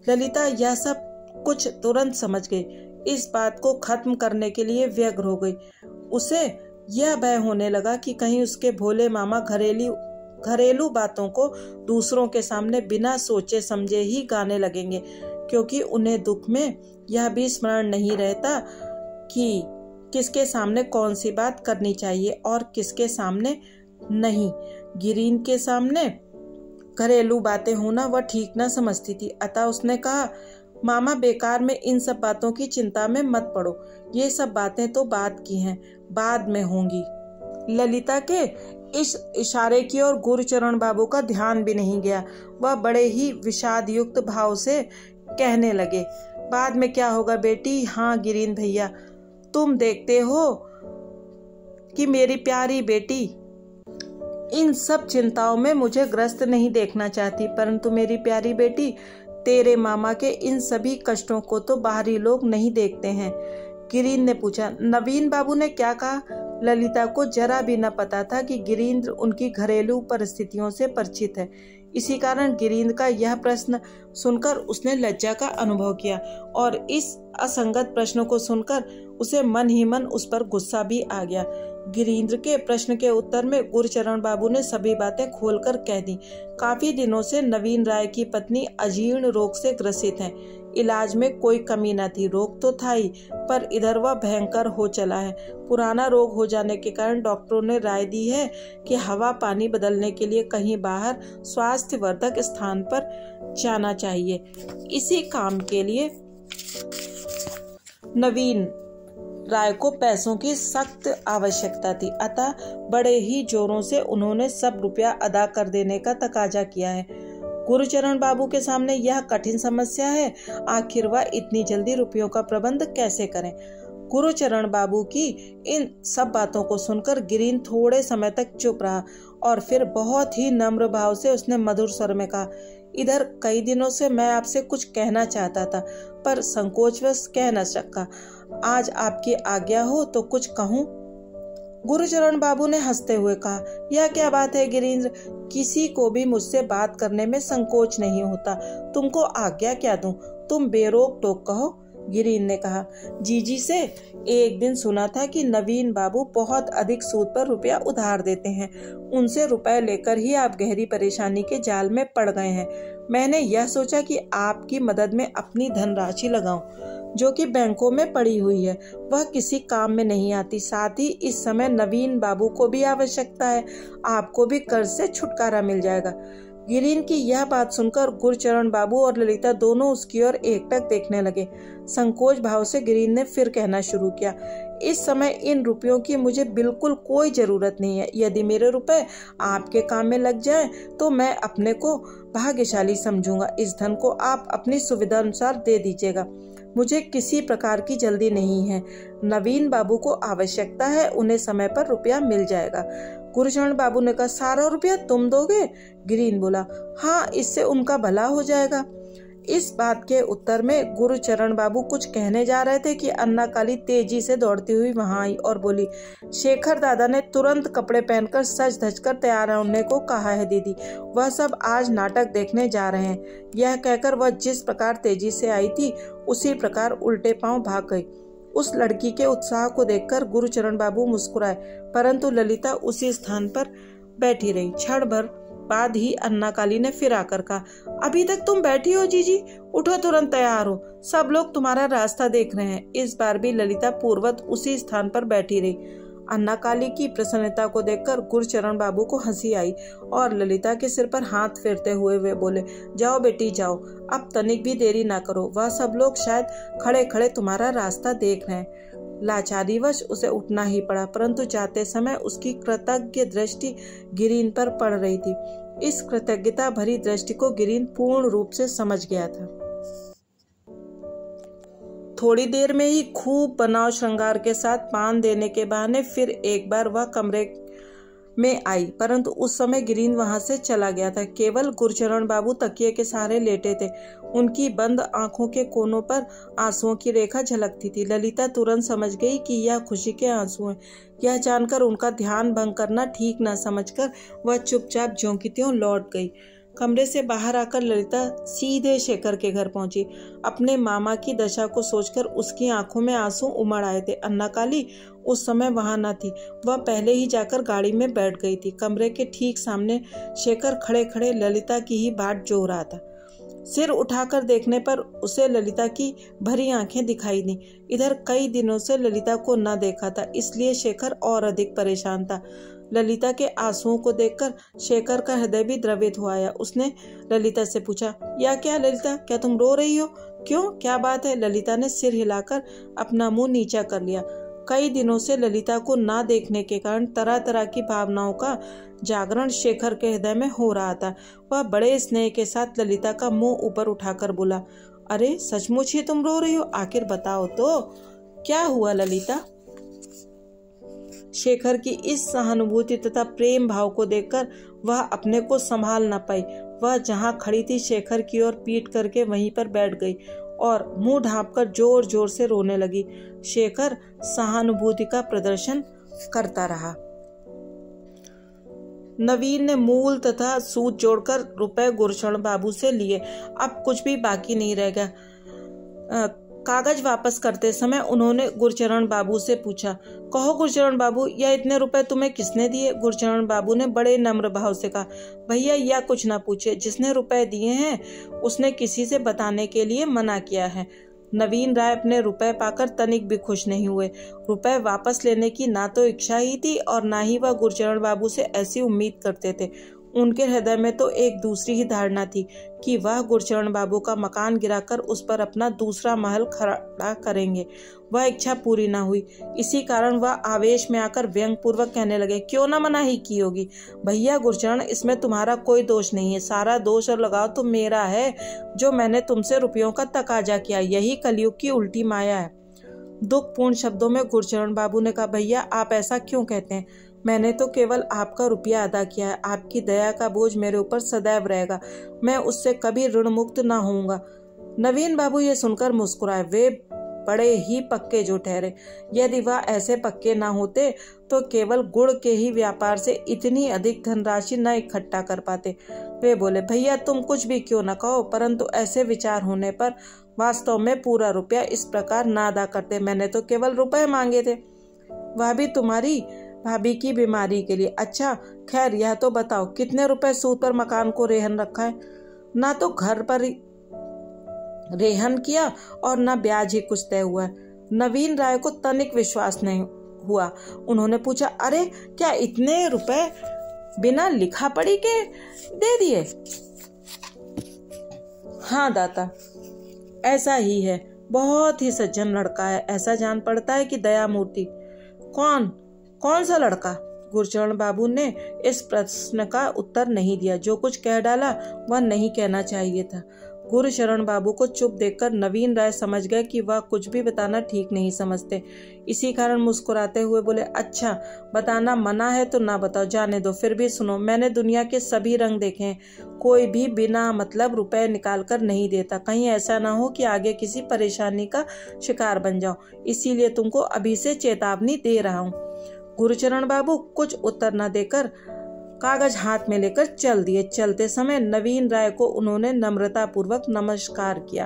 ललिता यह सब कुछ तुरंत समझ गई। इस बात को खत्म करने के लिए व्यग्र हो गई। उसे यह भय होने लगा कि कहीं उसके भोले मामा घरेलू बातों को दूसरों के सामने बिना सोचे समझे ही गाने लगेंगे, क्योंकि उन्हें दुख में यह भी स्मरण नहीं रहता कि किसके सामने कौन सी बात करनी चाहिए और किसके सामने नहीं। गिरीन के सामने घरेलू बातें होना वह ठीक न समझती थी, अतः उसने कहा, मामा बेकार में इन सब बातों की चिंता में मत पड़ो, ये सब बातें तो बात की हैं, बाद में होंगी। ललिता के इस इशारे की ओर गुरचरण बाबू का ध्यान भी नहीं गया। वह बड़े ही विषाद युक्त भाव से कहने लगे, बाद में क्या होगा बेटी? हाँ गिरीन भैया, तुम देखते हो कि मेरी प्यारी बेटी इन सब चिंताओं में मुझे ग्रस्त नहीं देखना चाहती, परंतु मेरी प्यारी बेटी, तेरे मामा के इन सभी कष्टों को तो बाहरी लोग नहीं देखते हैं। गिरीन ने पूछा, नवीन बाबू ने क्या कहा? ललिता को जरा भी न पता था कि गिरीन्द्र उनकी घरेलू परिस्थितियों से परिचित है। इसी कारण गिरीन्द्र का यह प्रश्न सुनकर उसने लज्जा का अनुभव किया और इस असंगत प्रश्नों को सुनकर उसे मन ही मन उस पर गुस्सा भी आ गया। गिरीन्द्र के प्रश्न के उत्तर में गुरचरण बाबू ने सभी बातें खोलकर कह दी। काफी दिनों से नवीन राय की पत्नी अजीर्ण रोग से ग्रसित है। इलाज में कोई कमी न थी, रोग तो था ही, पर इधर वह भयंकर हो चला है। पुराना रोग हो जाने के कारण डॉक्टरों ने राय दी है कि हवा पानी बदलने के लिए कहीं बाहर स्वास्थ्यवर्धक स्थान पर जाना चाहिए। इसी काम के लिए नवीन राय को पैसों की सख्त आवश्यकता थी, अतः बड़े ही जोरों से उन्होंने सब रुपया अदा कर देने का तकाजा किया है। गुरचरण बाबू के सामने यह कठिन समस्या है, आखिर वह इतनी जल्दी रुपयों का प्रबंध कैसे करें। गुरचरण बाबू की इन सब बातों को सुनकर गिरीन थोड़े समय तक चुप रहा और फिर बहुत ही नम्र भाव से उसने मधुर स्वर में कहा, इधर कई दिनों से मैं आपसे कुछ कहना चाहता था, पर संकोचवश कह न सका। आज आपकी आज्ञा हो तो कुछ कहूँ। गुरचरण बाबू ने हंसते हुए कहा, यह क्या बात है गिरीन्द्र, किसी को भी मुझसे बात करने में संकोच नहीं होता, तुमको आज्ञा क्या दूं, तुम बेरोक टोक कहो। गिरीन ने कहा, जीजी से एक दिन सुना था कि नवीन बाबू बहुत अधिक सूद पर रुपया उधार देते हैं, उनसे रुपए लेकर ही आप गहरी परेशानी के जाल में पड़ गए हैं। मैंने यह सोचा कि आपकी मदद में अपनी धनराशि लगाऊं, जो कि बैंकों में पड़ी हुई है, वह किसी काम में नहीं आती। साथ ही इस समय नवीन बाबू को भी आवश्यकता है, आपको भी कर्ज से छुटकारा मिल जाएगा। गिरीन की यह बात सुनकर गुरचरण बाबू और ललिता दोनों उसकी ओर एकटक देखने लगे। संकोच भाव से गिरीन ने फिर कहना शुरू किया, इस समय इन रुपयों की मुझे बिल्कुल कोई जरूरत नहीं है। यदि मेरे रुपए आपके काम में लग जाएं, तो मैं अपने को भाग्यशाली समझूंगा। इस धन को आप अपनी सुविधा अनुसार दे दीजिएगा, मुझे किसी प्रकार की जल्दी नहीं है। नवीन बाबू को आवश्यकता है, उन्हें समय पर रुपया मिल जाएगा। गुरुचरण बाबू ने कहा, सारा रुपया तुम दोगे? गिरीन बोला, हाँ, इससे उनका भला हो जाएगा। इस बात के उत्तर में गुरुचरण बाबू कुछ कहने जा रहे थे कि अन्ना काली तेजी से दौड़ती हुई वहां आई और बोली, शेखर दादा ने तुरंत कपड़े पहनकर सज धज कर तैयार होने को कहा है दीदी, वह सब आज नाटक देखने जा रहे हैं। यह कहकर वह जिस प्रकार तेजी से आई थी उसी प्रकार उल्टे पांव भाग गई। उस लड़की के उत्साह को देखकर गुरुचरण बाबू मुस्कुराए, परंतु ललिता उसी स्थान पर बैठी रही। क्षण भर बाद ही अन्ना काली ने फिर आकर कहा, अभी तक तुम बैठी हो जीजी, उठो, तुरंत तैयार हो, सब लोग तुम्हारा रास्ता देख रहे हैं। इस बार भी ललिता पूर्ववत उसी स्थान पर बैठी रही। अन्ना काली की प्रसन्नता को देखकर गुरुचरण बाबू को हंसी आई और ललिता के सिर पर हाथ फेरते हुए वे बोले, जाओ बेटी जाओ, अब तनिक भी देरी ना करो, वह सब लोग शायद खड़े खड़े तुम्हारा रास्ता देख रहे हैं। लाचारीवश उसे उठना ही पड़ा, परंतु जाते समय उसकी कृतज्ञ दृष्टि गिरीन पर पड़ रही थी। इस कृतज्ञता भरी दृष्टि को गिरीन पूर्ण रूप से समझ गया था। थोड़ी देर में ही खूब बनाव श्रृंगार के साथ पान देने के बहाने फिर एक बार वह कमरे में आई, परंतु उस समय गिरीन वहां से चला गया था। केवल गुरुचरण बाबू तकिए के सहारे लेटे थे। उनकी बंद आंखों के कोनों पर आंसुओं की रेखा झलकती थी। ललिता तुरंत समझ गई कि यह खुशी के आंसू हैं। यह जानकर उनका ध्यान भंग करना ठीक न समझकर वह चुपचाप ज्यों की त्यों लौट गई। कमरे से बाहर आकर ललिता सीधे शेखर के घर पहुंची। अपने मामा की दशा को सोचकर उसकी आंखों में आंसू उमड़ आए थे। अन्ना काली उस समय वहां न थी, वह पहले ही जाकर गाड़ी में बैठ गई थी। कमरे के ठीक सामने शेखर खड़े खड़े ललिता की ही बाट जो रहा था। सिर उठाकर देखने पर उसे ललिता की भरी आंखें दिखाई दी। इधर कई दिनों से ललिता को न देखा था, इसलिए शेखर और अधिक परेशान था। ललिता के आंसुओं को देखकर शेखर का हृदय भी द्रवित हुआ आया। उसने ललिता से पूछा, या क्या ललिता, क्या तुम रो रही हो? क्यों, क्या बात है? ललिता ने सिर हिलाकर अपना मुंह नीचा कर लिया। कई दिनों से ललिता को ना देखने के कारण तरह तरह की भावनाओं का जागरण शेखर के हृदय में हो रहा था। वह बड़े स्नेह के साथ ललिता का मुंह ऊपर उठाकर बोला, अरे सचमुच ही तुम रो रही हो? आखिर बताओ तो क्या हुआ ललिता? शेखर की इस सहानुभूति तथा प्रेम भाव को देखकर वह अपने को संभाल न पाई। वह जहाँ खड़ी थी शेखर की ओर पीट करके वहीं पर बैठ गई और मुंह ढांपकर जोर जोर से रोने लगी। शेखर सहानुभूति का प्रदर्शन करता रहा। नवीन ने मूल तथा सूद जोड़कर रुपए गुरुचरण बाबू से लिए। अब कुछ भी बाकी नहीं रह गया। कागज वापस करते समय उन्होंने गुरुचरण बाबू से पूछा, कहो गुरुचरण बाबू, यह इतने रुपए तुम्हें किसने दिए? गुरुचरण बाबू ने बड़े नम्र भाव से कहा, भैया यह कुछ ना पूछे, जिसने रुपए दिए हैं उसने किसी से बताने के लिए मना किया है। नवीन राय अपने रुपए पाकर तनिक भी खुश नहीं हुए। रुपए वापस लेने की ना तो इच्छा ही थी और ना ही वह गुरुचरण बाबू से ऐसी उम्मीद करते थे। उनके हृदय में तो एक दूसरी ही धारणा थी कि वह गुरुचरण बाबू का मकान गिराकर उस पर अपना दूसरा महल खड़ा करेंगे। वह इच्छा पूरी ना हुई। इसी कारण वह आवेश में आकर व्यंग पूर्वक कहने लगे, क्यों ना मना ही की होगी? भैया गुरुचरण, इसमें तुम्हारा कोई दोष नहीं है। सारा दोष और लगाव तो मेरा है, जो मैंने तुमसे रुपयों का तकाजा किया। यही कलयुग की उल्टी माया है। दुखपूर्ण शब्दों में गुरुचरण बाबू ने कहा, भैया आप ऐसा क्यों कहते हैं? मैंने तो केवल आपका रुपया अदा किया है। आपकी दया का बोझ मेरे ऊपर सदैव रहेगा। मैं उससे कभी ऋण मुक्त न होऊंगा। नवीन बाबू ये सुनकर मुस्कुराए। वे बड़े ही पक्के जो ठहरे। यदि वह ऐसे पक्के ना होते तो केवल गुड़ के ही व्यापार से इतनी अधिक धनराशि न इकट्ठा कर पाते। वे बोले, भैया तुम कुछ भी क्यों न कहो, परंतु ऐसे विचार होने पर वास्तव में पूरा रुपया इस प्रकार ना अदा करते। मैंने तो केवल रुपए मांगे थे, वह भी तुम्हारी भाभी की बीमारी के लिए। अच्छा खैर, यह तो बताओ कितने रुपए सूद पर मकान को रेहन रखा है? ना तो घर पर रेहन किया और ना ब्याज ही कुछ तय हुआ है। नवीन राय को तनिक विश्वास नहीं हुआ। उन्होंने पूछा, अरे क्या इतने रुपए बिना लिखा पढ़ी के दे दिए? हाँ दाता, ऐसा ही है। बहुत ही सज्जन लड़का है। ऐसा जान पड़ता है कि दया मूर्ति। कौन सा लड़का? गुरुचरण बाबू ने इस प्रश्न का उत्तर नहीं दिया। जो कुछ कह डाला वह नहीं कहना चाहिए था। गुरुचरण बाबू को चुप देखकर नवीन राय समझ गए कि वह कुछ भी बताना ठीक नहीं समझते। इसी कारण मुस्कुराते हुए बोले, अच्छा बताना मना है तो ना बताओ, जाने दो। फिर भी सुनो, मैंने दुनिया के सभी रंग देखे हैं, कोई भी बिना मतलब रुपए निकाल कर नहीं देता। कहीं ऐसा ना हो कि आगे किसी परेशानी का शिकार बन जाओ, इसीलिए तुमको अभी से चेतावनी दे रहा हूँ। गुरुचरण बाबू कुछ उत्तर न देकर कागज हाथ में लेकर चल दिए। चलते समय नवीन राय को उन्होंने नम्रता पूर्वक नमस्कार किया।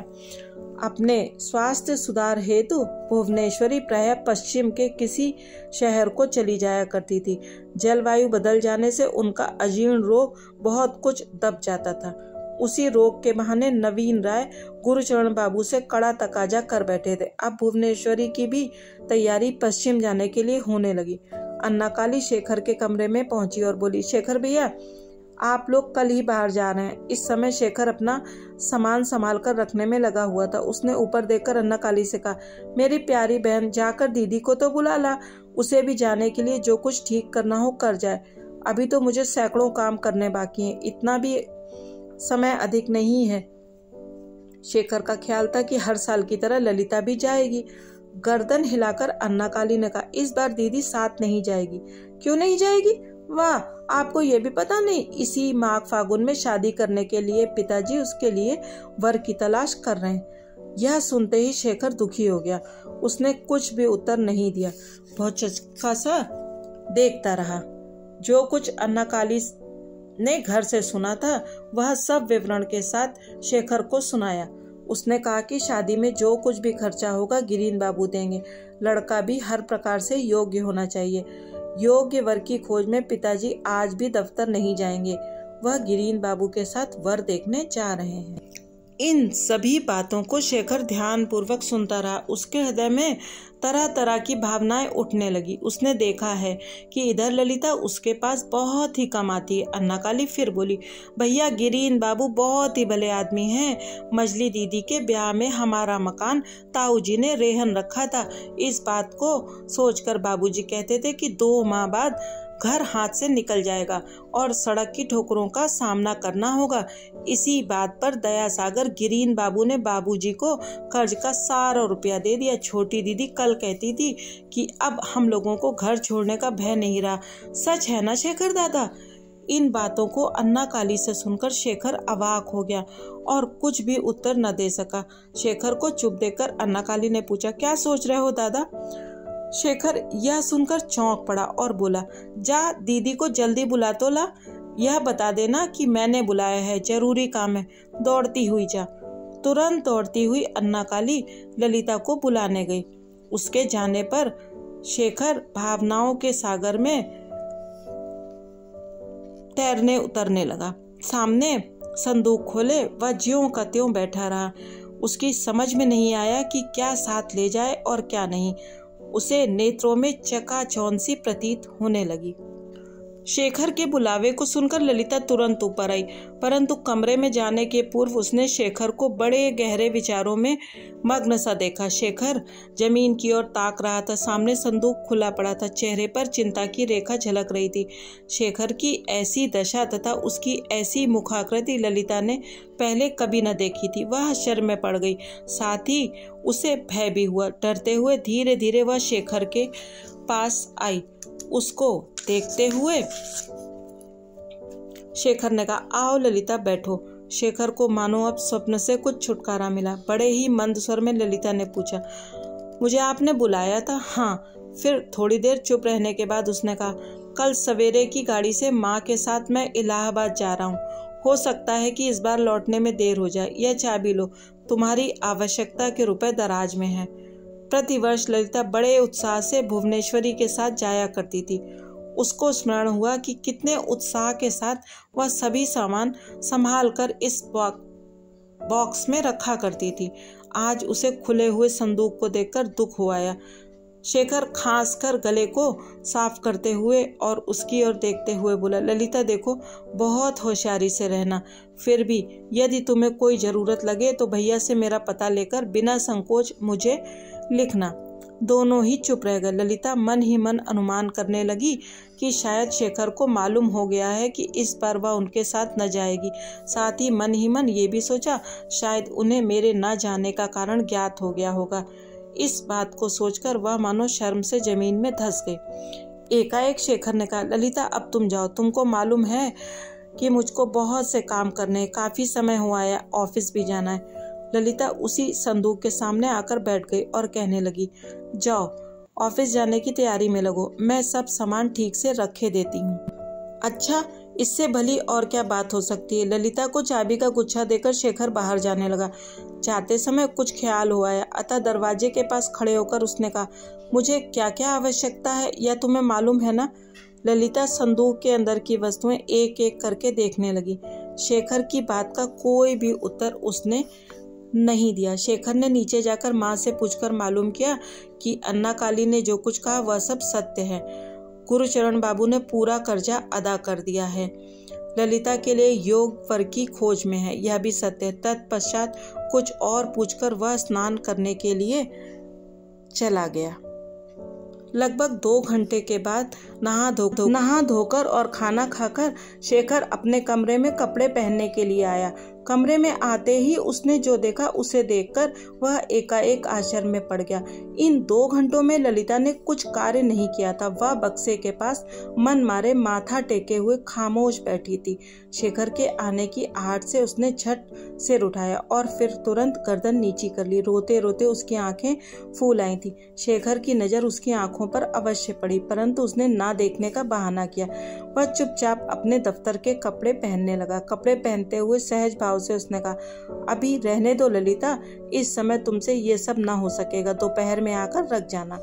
अपने स्वास्थ्य सुधार हेतु भुवनेश्वरी प्रायः पश्चिम के किसी शहर को चली जाया करती थी। जलवायु बदल जाने से उनका अजीर्ण रोग बहुत कुछ दब जाता था। उसी रोग के बहाने नवीन राय गुरुचरण बाबू से कड़ा तकाजा कर बैठे थे। अब भुवनेश्वरी की भी तैयारी पश्चिम जाने के लिए होने लगी। अन्ना काली शेखर के कमरे में पहुंची और बोली, शेखर भैया आप लोग कल ही बाहर जा रहे हैं। इस समय शेखर अपना सामान संभाल कर रखने में लगा हुआ था। उसने ऊपर देखकर अन्ना काली से कहा, मेरी प्यारी बहन जाकर दीदी को तो बुला ला, उसे भी जाने के लिए जो कुछ ठीक करना हो कर जाए। अभी तो मुझे सैकड़ों काम करने बाकी हैं, इतना भी समय अधिक नहीं है। शेखर का ख्याल था कि हर साल की तरह ललिता भी जाएगी। गर्दन हिलाकर अन्ना काली ने कहा, इस बार दीदी साथ नहीं जाएगी। क्यों नहीं जाएगी? वाह, आपको ये भी पता नहीं, इसी माघ फागुन में शादी करने के लिए पिताजी उसके लिए वर की तलाश कर रहे हैं। यह सुनते ही शेखर दुखी हो गया। उसने कुछ भी उत्तर नहीं दिया, बहुत चचका सा देखता रहा। जो कुछ अन्ना काली ने घर से सुना था वह सब विवरण के साथ शेखर को सुनाया। उसने कहा कि शादी में जो कुछ भी खर्चा होगा गिरीन बाबू देंगे। लड़का भी हर प्रकार से योग्य होना चाहिए। योग्य वर की खोज में पिताजी आज भी दफ्तर नहीं जाएंगे। वह गिरीन बाबू के साथ वर देखने जा रहे हैं। इन सभी बातों को शेखर ध्यान पूर्वक सुनता रहा। उसके हृदय में तरह तरह की भावनाएं उठने लगी। उसने देखा है कि इधर ललिता उसके पास बहुत ही कम आती है। अन्ना काली फिर बोली, भैया गिरीन बाबू बहुत ही भले आदमी हैं। मजली दीदी के ब्याह में हमारा मकान ताऊ जी ने रेहन रखा था। इस बात को सोचकर बाबूजी कहते थे कि 2 माह बाद घर हाथ से निकल जाएगा और सड़क की ठोकरों का सामना करना होगा। इसी बात पर दया सागर गिरीन बाबू ने बाबूजी को कर्ज का सारा रुपया दे दिया। छोटी दीदी कल कहती थी कि अब हम लोगों को घर छोड़ने का भय नहीं रहा। सच है ना शेखर दादा? इन बातों को अन्ना काली से सुनकर शेखर अवाक हो गया और कुछ भी उत्तर न दे सका। शेखर को चुप देखकर अन्ना काली ने पूछा, क्या सोच रहे हो दादा? शेखर यह सुनकर चौंक पड़ा और बोला, जा दीदी को जल्दी बुला तो ला। यह बता देना कि मैंने बुलाया है, जरूरी काम है। दौड़ती हुई जा। तुरंत दौड़ती हुई अन्ना काली ललिता को बुलाने गई। उसके जाने पर शेखर भावनाओं के सागर में तैरने उतरने लगा। सामने संदूक खोले वह ज्यों का त्यों बैठा रहा। उसकी समझ में नहीं आया कि क्या साथ ले जाए और क्या नहीं। उसे नेत्रों में चकाचौंध सी प्रतीत होने लगी। शेखर के बुलावे को सुनकर ललिता तुरंत ऊपर आई, परंतु कमरे में जाने के पूर्व उसने शेखर को बड़े गहरे विचारों में मग्न सा देखा। शेखर जमीन की ओर ताक रहा था। सामने संदूक खुला पड़ा था। चेहरे पर चिंता की रेखा झलक रही थी। शेखर की ऐसी दशा तथा उसकी ऐसी मुखाकृति ललिता ने पहले कभी न देखी थी। वह आश्चर्य में पड़ गई, साथ ही उसे भय भी हुआ। डरते हुए धीरे धीरे वह शेखर के पास आई। उसको देखते हुए शेखर ने कहा, आओ ललिता बैठो। शेखर को मानो अब स्वप्न से कुछ छुटकारा मिला। बड़े ही मंद स्वर में ललिता ने पूछा, मुझे आपने बुलाया था? हाँ। फिर थोड़ी देर चुप रहने के बाद उसने कहा, कल सवेरे की गाड़ी से माँ के साथ मैं इलाहाबाद जा रहा हूँ। हो सकता है कि इस बार लौटने में देर हो जाए। यह चाबी लो, तुम्हारी आवश्यकता के रुपए दराज में है। प्रतिवर्ष ललिता बड़े उत्साह से भुवनेश्वरी के साथ जाया करती थी। उसको स्मरण हुआ कि कितने उत्साह के साथ वह सभी सामान संभाल कर इस बॉक्स में रखा करती थी। आज उसे खुले हुए संदूक को देखकर दुख हो आया। शेखर खांस कर गले को साफ करते हुए और उसकी ओर देखते हुए बोला, ललिता देखो, बहुत होशियारी से रहना। फिर भी यदि तुम्हें कोई ज़रूरत लगे तो भैया से मेरा पता लेकर बिना संकोच मुझे लिखना। दोनों ही चुप रह गए। ललिता मन ही मन अनुमान करने लगी कि शायद शेखर को मालूम हो गया है कि इस बार वह उनके साथ न जाएगी। साथ ही मन ये भी सोचा, शायद उन्हें मेरे न जाने का कारण ज्ञात हो गया होगा। इस बात को सोचकर वह मानो शर्म से जमीन में धंस गई। एकाएक शेखर ने कहा, ललिता अब तुम जाओ, तुमको मालूम है कि मुझको बहुत से काम करने हैं, काफ़ी समय हुआ है, ऑफिस भी जाना है। ललिता उसी संदूक के सामने आकर बैठ गई और कहने लगी, जाओ ऑफिस जाने की तैयारी में लगो, मैं सब सामान ठीक से रखे देती हूँ। अच्छा, इससे भली और क्या बात हो सकती है। ललिता को चाबी का गुच्छा देकर शेखर बाहर जाने लगा। जाते समय कुछ ख्याल हुआ है, अतः दरवाजे के पास खड़े होकर उसने कहा, मुझे क्या क्या आवश्यकता है यह तुम्हें मालूम है ना। ललिता संदूक के अंदर की वस्तुएं एक एक करके देखने लगी। शेखर की बात का कोई भी उत्तर उसने नहीं दिया। शेखर ने नीचे जाकर माँ से पूछकर मालूम किया कि अन्ना काली ने जो कुछ कहा वह सब सत्य है। गुरुचरण बाबू ने पूरा कर्जा अदा कर दिया है। ललिता के लिए योग वर की खोज में है, यह भी सत्य है। तत्पश्चात कुछ और पूछकर वह स्नान करने के लिए चला गया। लगभग 2 घंटे के बाद नहा धोकर और खाना खाकर शेखर अपने कमरे में कपड़े पहनने के लिए आया। कमरे में आते ही उसने जो देखा उसे देखकर वह एकाएक आश्चर्य में पड़ गया। इन 2 घंटों में ललिता ने कुछ कार्य नहीं किया था। वह बक्से के पास मन मारे माथा टेके हुए खामोश बैठी थी। शेखर के आने की आहट से उसने झट सिर उठाया और फिर तुरंत गर्दन नीची कर ली। रोते रोते उसकी आंखें फूल आई थी। शेखर की नज़र उसकी आंखों पर अवश्य पड़ी, परंतु उसने ना देखने का बहाना किया। वह चुपचाप अपने दफ्तर के कपड़े पहनने लगा। कपड़े पहनते हुए सहज भाव से उसने कहा, अभी रहने दो ललिता, इस समय तुमसे ये सब ना हो सकेगा, दोपहर में आकर रख जाना।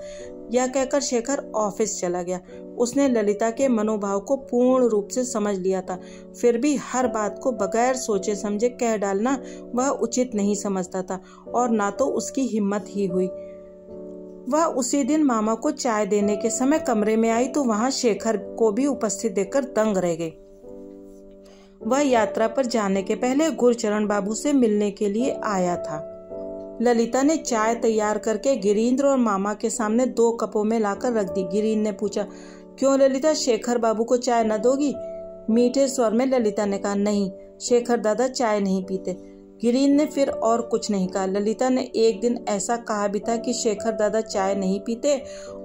यह कहकर शेखर ऑफिस चला गया। उसने ललिता के मनोभाव को पूर्ण रूप से समझ लिया था, फिर भी हर बात को बगैर सोचे समझे कह डालना वह उचित नहीं समझता था और ना तो उसकी हिम्मत ही हुई। वह उसी दिन मामा को चाय देने के समय कमरे में आई तो वहां शेखर को भी उपस्थित देखकर दंग रह गई। वह यात्रा पर जाने के पहले गुरुचरण बाबू से मिलने के लिए आया था। ललिता ने चाय तैयार करके गिरीन्द्र और मामा के सामने 2 कपों में लाकर रख दी। गिरीन्द्र ने पूछा, क्यों ललिता, शेखर बाबू को चाय न दोगी? मीठे स्वर में ललिता ने कहा, नहीं, शेखर दादा चाय नहीं पीते। गिरीन्द्र ने फिर और कुछ नहीं कहा। ललिता ने एक दिन ऐसा कहा भी था कि शेखर दादा चाय नहीं पीते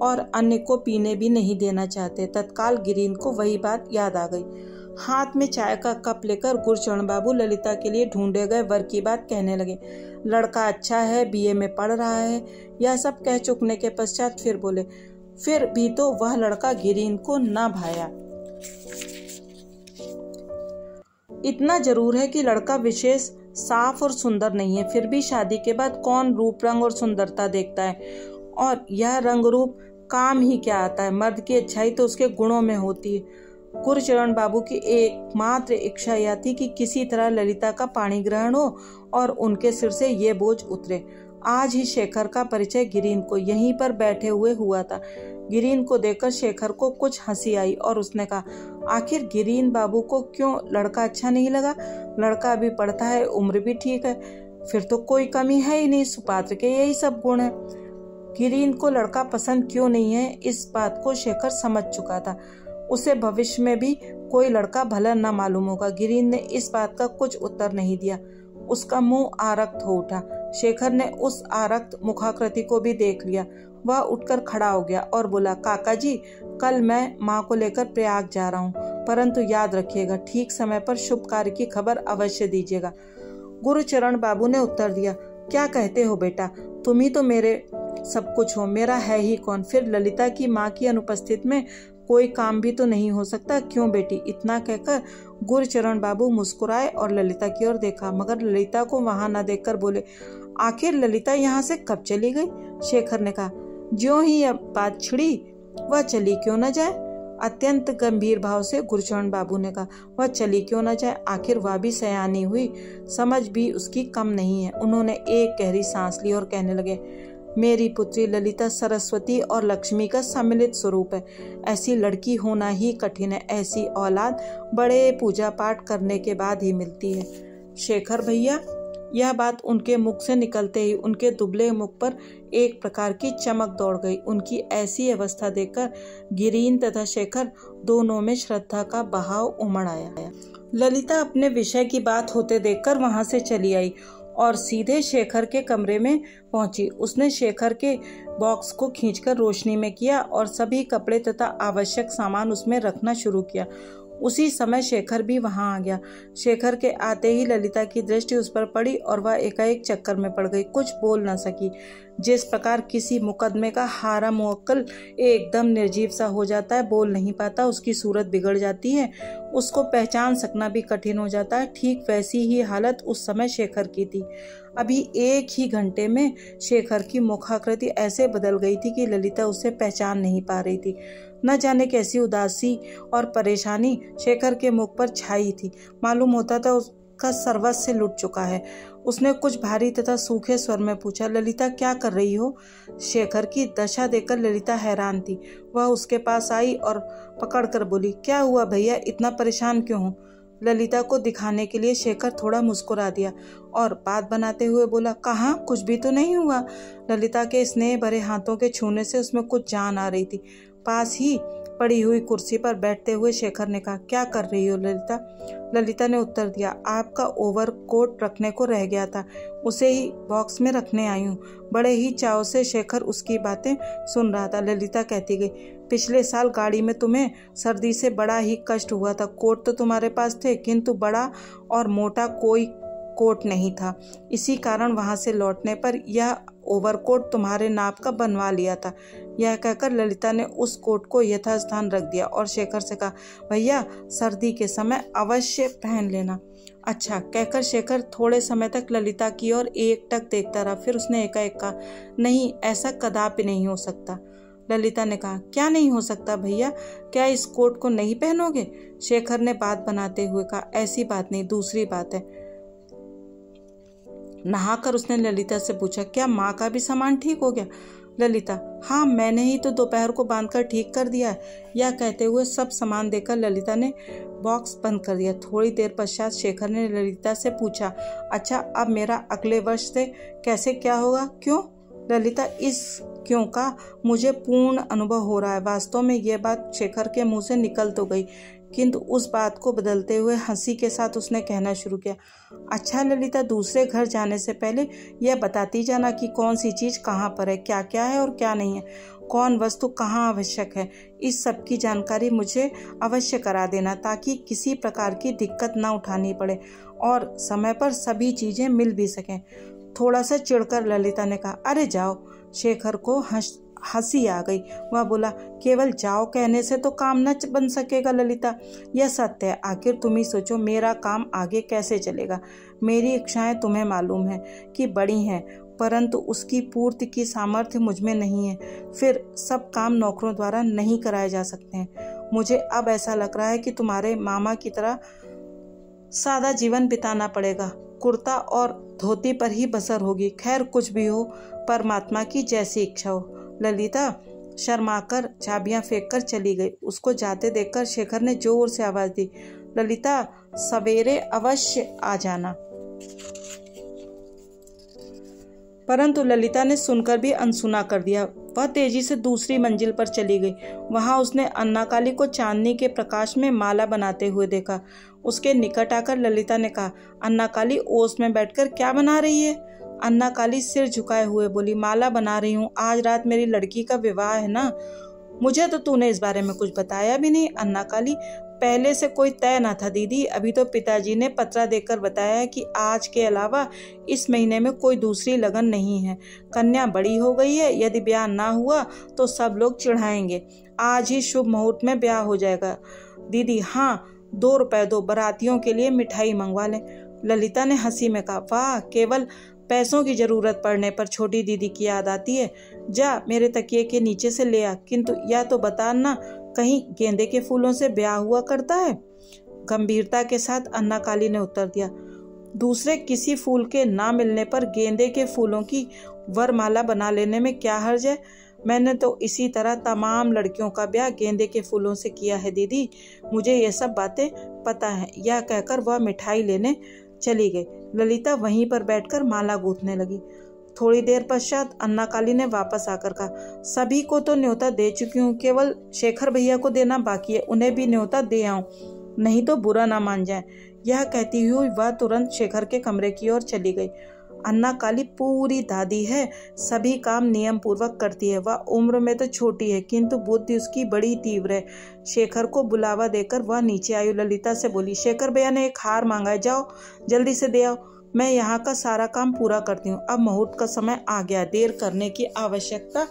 और अन्य को पीने भी नहीं देना चाहते। तत्काल गिरीन्द्र को वही बात याद आ गई। हाथ में चाय का कप लेकर गुरुचरण बाबू ललिता के लिए ढूंढे गए वर की बात कहने लगे। लड़का अच्छा है, बीए में पढ़ रहा है। यह सब कह चुकने के पश्चात फिर बोले, फिर भी तो वह लड़का गिरीन्द्र को न भाया। इतना जरूर है कि लड़का विशेष साफ और सुंदर नहीं है, फिर भी शादी के बाद कौन रूप रंग और सुंदरता देखता है, और यह रंग रूप काम ही क्या आता है। मर्द की अच्छाई तो उसके गुणों में होती है। गुरुचरण बाबू की एकमात्र इच्छा यह थी कि किसी तरह ललिता का पाणी ग्रहण हो और उनके सिर से ये बोझ उतरे। आज ही शेखर का परिचय गिरीन्द्र को यहीं पर बैठे हुए हुआ था। गिरीन्द्र को देखकर शेखर को कुछ हंसी आई और उसने कहा, आखिर गिरीन्द्र बाबू को क्यों लड़का अच्छा नहीं लगा? लड़का अभी पढ़ता है, उम्र भी ठीक है, फिर तो कोई कमी है ही नहीं, सुपात्र के यही सब गुण है। गिरीन्द्र को लड़का पसंद क्यों नहीं है, इस बात को शेखर समझ चुका था। उसे भविष्य में भी कोई लड़का भला न मालूम होगा। गिरीन्द्र ने इस बात का कुछ उत्तर नहीं दिया। उसका मुंह आरक्त हो उठा। शेखर ने उस आरक्त मुखाकृति को भी देख लिया। वह उठकर खड़ा हो गया और बोला, काका जी, कल मैं माँ को लेकर प्रयाग जा रहा हूँ, परंतु याद रखिएगा ठीक समय पर शुभ कार्य की खबर अवश्य दीजिएगा। गुरुचरण बाबू ने उत्तर दिया, क्या कहते हो बेटा, तुम ही तो मेरे सब कुछ हो, मेरा है ही कौन। फिर ललिता की माँ की अनुपस्थिति में कोई काम भी तो नहीं हो सकता, क्यों बेटी? इतना कहकर गुरुचरण बाबू मुस्कुराए और ललिता की ओर देखा, मगर ललिता को वहां न देखकर बोले, आखिर ललिता यहाँ से कब चली गई? शेखर ने कहा, ज्यों ही अब बात छिड़ी वह चली क्यों न जाए। अत्यंत गंभीर भाव से गुरुचरण बाबू ने कहा, वह चली क्यों न जाए, आखिर वह भी सयानी हुई, समझ भी उसकी कम नहीं है। उन्होंने एक गहरी सांस ली और कहने लगे, मेरी पुत्री ललिता सरस्वती और लक्ष्मी का सम्मिलित स्वरूप है। ऐसी लड़की होना ही कठिन है। ऐसी औलाद बड़े पूजा पाठ करने के बाद ही मिलती है। शेखर भैया, यह बात उनके मुख से निकलते ही उनके दुबले मुख पर एक प्रकार की चमक दौड़ गई। उनकी ऐसी अवस्था देखकर गिरीन तथा शेखर दोनों में श्रद्धा का बहाव उमड़ आया। ललिता अपने विषय की बात होते देखकर वहां से चली आई और सीधे शेखर के कमरे में पहुंची। उसने शेखर के बॉक्स को खींचकर रोशनी में किया और सभी कपड़े तथा आवश्यक सामान उसमें रखना शुरू किया। उसी समय शेखर भी वहां आ गया। शेखर के आते ही ललिता की दृष्टि उस पर पड़ी और वह एकाएक चक्कर में पड़ गई, कुछ बोल न सकी। जिस प्रकार किसी मुकदमे का हारा मुवक्किल एकदम निर्जीव सा हो जाता है, बोल नहीं पाता, उसकी सूरत बिगड़ जाती है, उसको पहचान सकना भी कठिन हो जाता है, ठीक वैसी ही हालत उस समय शेखर की थी। अभी एक ही घंटे में शेखर की मुखाकृति ऐसे बदल गई थी कि ललिता उसे पहचान नहीं पा रही थी। न जाने कैसी उदासी और परेशानी शेखर के मुख पर छाई थी। मालूम होता था उसका सर्वस्व लुट चुका है। उसने कुछ भारी तथा सूखे स्वर में पूछा, ललिता क्या कर रही हो? शेखर की दशा देखकर ललिता हैरान थी। वह उसके पास आई और पकड़कर बोली, क्या हुआ भैया, इतना परेशान क्यों हो? ललिता को दिखाने के लिए शेखर थोड़ा मुस्कुरा दिया और बात बनाते हुए बोला, कहाँ, कुछ भी तो नहीं हुआ। ललिता के स्नेह भरे हाथों के छूने से उसमें कुछ जान आ रही थी। पास ही पड़ी हुई कुर्सी पर बैठते हुए शेखर ने कहा, क्या कर रही हो ललिता? ललिता ने उत्तर दिया, आपका ओवरकोट रखने को रह गया था, उसे ही बॉक्स में रखने आई हूँ। बड़े ही चाव से शेखर उसकी बातें सुन रहा था। ललिता कहती गई, पिछले साल गाड़ी में तुम्हें सर्दी से बड़ा ही कष्ट हुआ था। कोट तो तुम्हारे पास थे, किंतु बड़ा और मोटा कोई कोट नहीं था। इसी कारण वहां से लौटने पर यह ओवरकोट तुम्हारे नाप का बनवा लिया था। यह कहकर ललिता ने उस कोट को यथास्थान रख दिया और शेखर से कहा, भैया सर्दी के समय अवश्य पहन लेना। अच्छा कहकर शेखर थोड़े समय तक ललिता की ओर एकटक देखता रहा। फिर उसने एकाएक कहा, नहीं, ऐसा कदापि नहीं हो सकता। ललिता ने कहा, क्या नहीं हो सकता भैया, क्या इस कोट को नहीं पहनोगे? शेखर ने बात बनाते हुए कहा, ऐसी बात नहीं, दूसरी बात है। नहाकर उसने ललिता से पूछा, क्या माँ का भी सामान ठीक हो गया? ललिता, हाँ, मैंने ही तो दोपहर को बांधकर ठीक कर दिया है। यह कहते हुए सब सामान देकर ललिता ने बॉक्स बंद कर दिया। थोड़ी देर पश्चात शेखर ने ललिता से पूछा, अच्छा अब मेरा अगले वर्ष से कैसे क्या होगा? क्यों? ललिता, इस क्यों का मुझे पूर्ण अनुभव हो रहा है। वास्तव में यह बात शेखर के मुंह से निकल तो गई, किंतु उस बात को बदलते हुए हंसी के साथ उसने कहना शुरू किया, अच्छा ललिता, दूसरे घर जाने से पहले यह बताती जाना कि कौन सी चीज़ कहाँ पर है, क्या क्या है और क्या नहीं है, कौन वस्तु कहाँ आवश्यक है। इस सब की जानकारी मुझे अवश्य करा देना, ताकि किसी प्रकार की दिक्कत न उठानी पड़े और समय पर सभी चीज़ें मिल भी सकें। थोड़ा सा चिढ़कर ललिता ने कहा, अरे जाओ। शेखर को हंसी आ गई। वह बोला, केवल जाओ कहने से तो काम न बन सकेगा ललिता, यह सत्य है। आखिर तुम ही सोचो, मेरा काम आगे कैसे चलेगा? मेरी इच्छाएं तुम्हें मालूम है कि बड़ी हैं, परंतु उसकी पूर्ति की सामर्थ्य मुझमें नहीं है। फिर सब काम नौकरों द्वारा नहीं कराए जा सकते हैं। मुझे अब ऐसा लग रहा है कि तुम्हारे मामा की तरह सादा जीवन बिताना पड़ेगा, कुर्ता और धोती पर ही बसर होगी। खैर कुछ भी हो, परमात्मा की जैसी इच्छा हो। ललिता शर्माकर चाबियां फेंककर चली गई। उसको जाते देखकर शेखर ने जोर से आवाज दी, ललिता, सवेरे अवश्य आ जाना। परंतु ललिता ने सुनकर भी अनसुना कर दिया। वह तेजी से दूसरी मंजिल पर चली गई। वहां उसने अन्नाकाली को चांदनी के प्रकाश में माला बनाते हुए देखा। उसके निकट आकर ललिता ने कहा, अन्नाकाली, ओस में बैठकर क्या बना रही है? अन्नाकाली सिर झुकाए हुए बोली, माला बना रही हूँ, आज रात मेरी लड़की का विवाह है ना। मुझे तो तूने इस बारे में कुछ बताया भी नहीं। अन्नाकाली, पहले से कोई तय ना था दीदी, अभी तो पिताजी ने पत्रा देकर बताया है कि आज के अलावा इस महीने में कोई दूसरी लगन नहीं है। कन्या बड़ी हो गई है, यदि ब्याह ना हुआ तो सब लोग चिढ़ाएंगे। आज ही शुभ मुहूर्त में ब्याह हो जाएगा दीदी। हाँ, 2 रुपए दो, बारातियों के लिए मिठाई मंगवा लें। ललिता ने हंसी में कहा, वाह, केवल पैसों की जरूरत पड़ने पर छोटी दीदी की याद आती है। जा मेरे तकिए के नीचे से ले आ, किंतु या तो बताना, कहीं गेंदे के फूलों से ब्याह हुआ करता है? गंभीरता के साथ अन्नाकाली ने उत्तर दिया, दूसरे किसी फूल के ना मिलने पर गेंदे के फूलों की वरमाला बना लेने में क्या हर्ज है? मैंने तो इसी तरह तमाम लड़कियों का ब्याह गेंदे के फूलों से किया है दीदी, मुझे ये सब बातें पता है। यह कहकर वह मिठाई लेने चली गई। ललिता वहीं पर बैठकर माला गूंथने लगी। थोड़ी देर पश्चात अन्ना काली ने वापस आकर कहा, सभी को तो न्योता दे चुकी हूँ, केवल शेखर भैया को देना बाकी है, उन्हें भी न्योता दे आऊं, नहीं तो बुरा ना मान जाए। यह कहती हुई वह तुरंत शेखर के कमरे की ओर चली गई। अन्ना काली पूरी दादी है, सभी काम नियम पूर्वक करती है। वह उम्र में तो छोटी है किंतु बुद्धि उसकी बड़ी तीव्र है। शेखर को बुलावा देकर वह नीचे आई। ललिता से बोली, शेखर भैया ने एक हार मांगा है, जाओ जल्दी से दे आओ, मैं यहाँ का सारा काम पूरा करती हूँ। अब मुहूर्त का समय आ गया, देर करने की आवश्यकता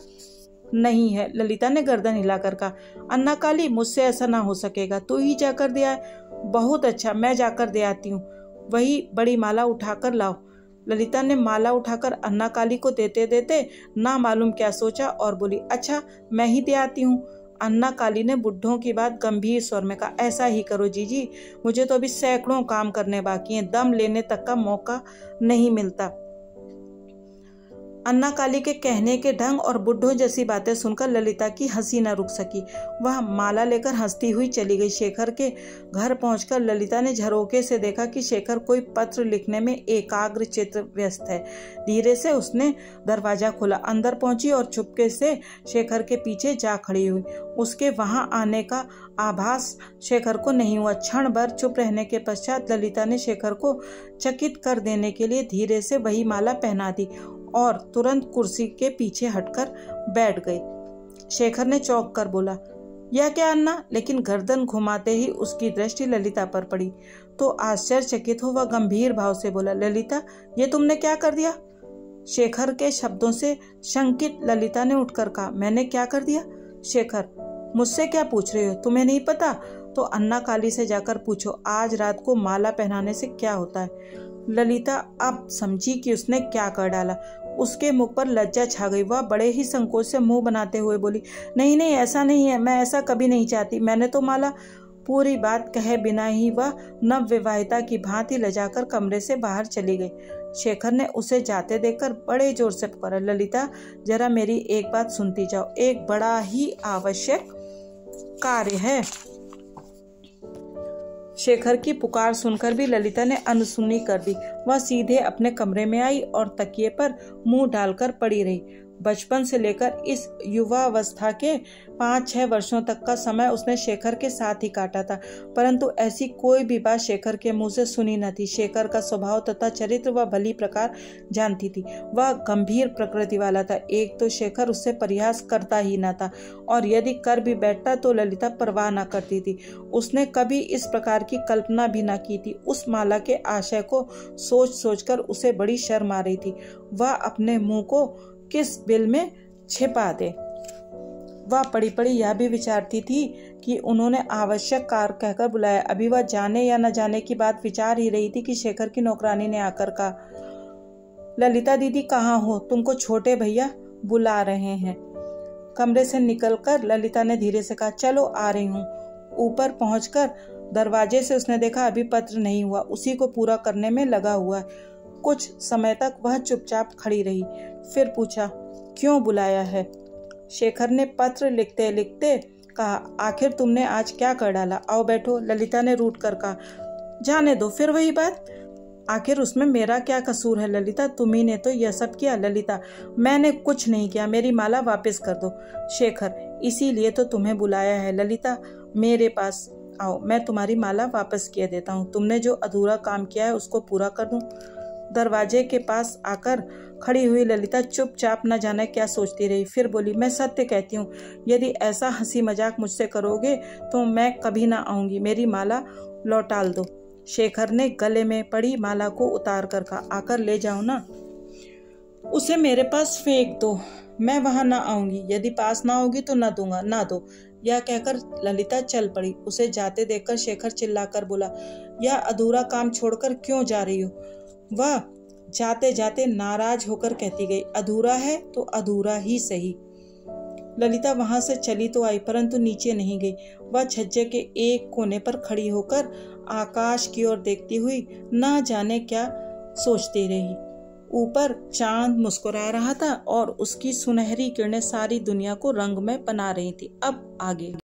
नहीं है। ललिता ने गर्दन हिलाकर कहा, अन्ना काली मुझसे ऐसा ना हो सकेगा, तू ही जाकर दे आए। बहुत अच्छा, मैं जाकर दे आती हूँ, वही बड़ी माला उठाकर लाओ। ललिता ने माला उठाकर अन्ना काली को देते देते ना मालूम क्या सोचा और बोली, अच्छा मैं ही दे आती हूँ। अन्ना काली ने बुढ़ों की बात गंभीर स्वर में कहा, ऐसा ही करो जीजी, मुझे तो अभी सैकड़ों काम करने बाकी हैं, दम लेने तक का मौका नहीं मिलता। अन्ना काली के कहने के ढंग और बुढ़ों जैसी बातें सुनकर ललिता की हंसी न रुक सकी। वह माला लेकर हंसती हुई चली गई। शेखर के घर पहुंचकर ललिता ने झरोके से देखा कि शेखर कोई पत्र लिखने में एकाग्र चित्त व्यस्त है। धीरे से उसने दरवाजा खोला, अंदर पहुंची और चुपके से शेखर के पीछे जा खड़ी हुई। उसके वहां आने का आभास शेखर को नहीं हुआ। क्षण भर चुप रहने के पश्चात ललिता ने शेखर को चकित कर देने के लिए धीरे से वही माला पहना दी और तुरंत कुर्सी के पीछे हटकर बैठ गई। शेखर ने चौंक कर बोला, यह क्या अन्ना? लेकिन गर्दन घुमाते ही उसकी दृष्टि ललिता पर पड़ी तो आश्चर्यचकित हो वह गंभीर भाव से बोला, ललिता ये तुमने क्या कर दिया? शेखर के शब्दों से शंकित ललिता ने उठकर कहा, मैंने क्या कर दिया? शेखर, मुझसे क्या पूछ रहे हो? तुम्हें नहीं पता तो अन्ना काली से जाकर पूछो, आज रात को माला पहनाने से क्या होता है। ललिता अब समझी कि उसने क्या कर डाला। उसके मुख पर लज्जा छा गई। वह बड़े ही संकोच से मुंह बनाते हुए बोली, नहीं नहीं ऐसा नहीं है, मैं ऐसा कभी नहीं चाहती, मैंने तो माला। पूरी बात कहे बिना ही वह नव विवाहिता की भांति लजाकर कमरे से बाहर चली गई। शेखर ने उसे जाते देखकर बड़े जोर से पुकारा, ललिता जरा मेरी एक बात सुनती जाओ, एक बड़ा ही आवश्यक कार्य है। शेखर की पुकार सुनकर भी ललिता ने अनसुनी कर दी। वह सीधे अपने कमरे में आई और तकिए पर मुंह डालकर पड़ी रही। बचपन से लेकर इस युवावस्था के 5-6 वर्षों तक का समय उसने शेखर के साथ ही काटा था, परंतु ऐसी कोई भी बात शेखर के मुंह से सुनी न थी। शेखर का स्वभाव तथा चरित्र वह भली प्रकार जानती थी। वह गंभीर प्रकृति वाला था। एक तो शेखर उससे परिहास करता ही न था और यदि कर भी बैठता तो ललिता परवाह न करती थी। उसने कभी इस प्रकार की कल्पना भी न की थी। उस माला के आशय को सोच सोचकर उसे बड़ी शर्म आ रही थी। वह अपने मुंह को किस बिल में छिपा दे। वह पड़ी पड़ी यह भी विचारती थी कि उन्होंने आवश्यक कार्य कहकर बुलाया। अभी वह जाने या न जाने की बात विचार ही रही थी कि शेखर की नौकरानी ने आकर कहा, ललिता दीदी कहाँ हो? तुमको छोटे भैया बुला रहे हैं। कमरे से निकलकर ललिता ने धीरे से कहा, चलो आ रही हूँ। ऊपर पहुंचकर दरवाजे से उसने देखा अभी पत्र नहीं हुआ, उसी को पूरा करने में लगा हुआ है। कुछ समय तक वह चुपचाप खड़ी रही, फिर पूछा, क्यों बुलाया है? शेखर ने पत्र लिखते लिखते कहा, आखिर तुमने आज क्या कर डाला? आओ बैठो। ललिता ने रूठ कर कहा, जाने दो, फिर वही बात। आखिर उसमें मेरा क्या कसूर है ललिता? तुम्ही ने तो यह सब किया। ललिता, मैंने कुछ नहीं किया, मेरी माला वापस कर दो। शेखर, इसीलिए तो तुम्हें बुलाया है। ललिता, मेरे पास आओ, मैं तुम्हारी माला वापस किए देता हूँ। तुमने जो अधूरा काम किया है उसको पूरा कर दूँ। दरवाजे के पास आकर खड़ी हुई ललिता चुपचाप न जाने क्या सोचती रही। फिर बोली, मैं सत्य कहती हूँ, यदि ऐसा हंसी मजाक मुझसे करोगे तो मैं कभी ना आऊंगी। मेरी माला लौटाल दो। शेखर ने गले में पड़ी माला को उतार कर कहा, आकर ले जाओ ना, उसे मेरे पास फेंक दो, मैं वहां ना आऊंगी। यदि पास ना होगी तो ना दूंगा, ना दो। यह कहकर ललिता चल पड़ी। उसे जाते देखकर शेखर चिल्लाकर बोला, यह अधूरा काम छोड़कर क्यों जा रही हो? वह जाते जाते नाराज होकर कहती गई, अधूरा है तो अधूरा ही सही। ललिता वहां से चली तो आई परंतु नीचे नहीं गई। वह छज्जे के एक कोने पर खड़ी होकर आकाश की ओर देखती हुई ना जाने क्या सोचती रही। ऊपर चांद मुस्कुरा रहा था और उसकी सुनहरी किरणें सारी दुनिया को रंग में बना रही थी। अब आगे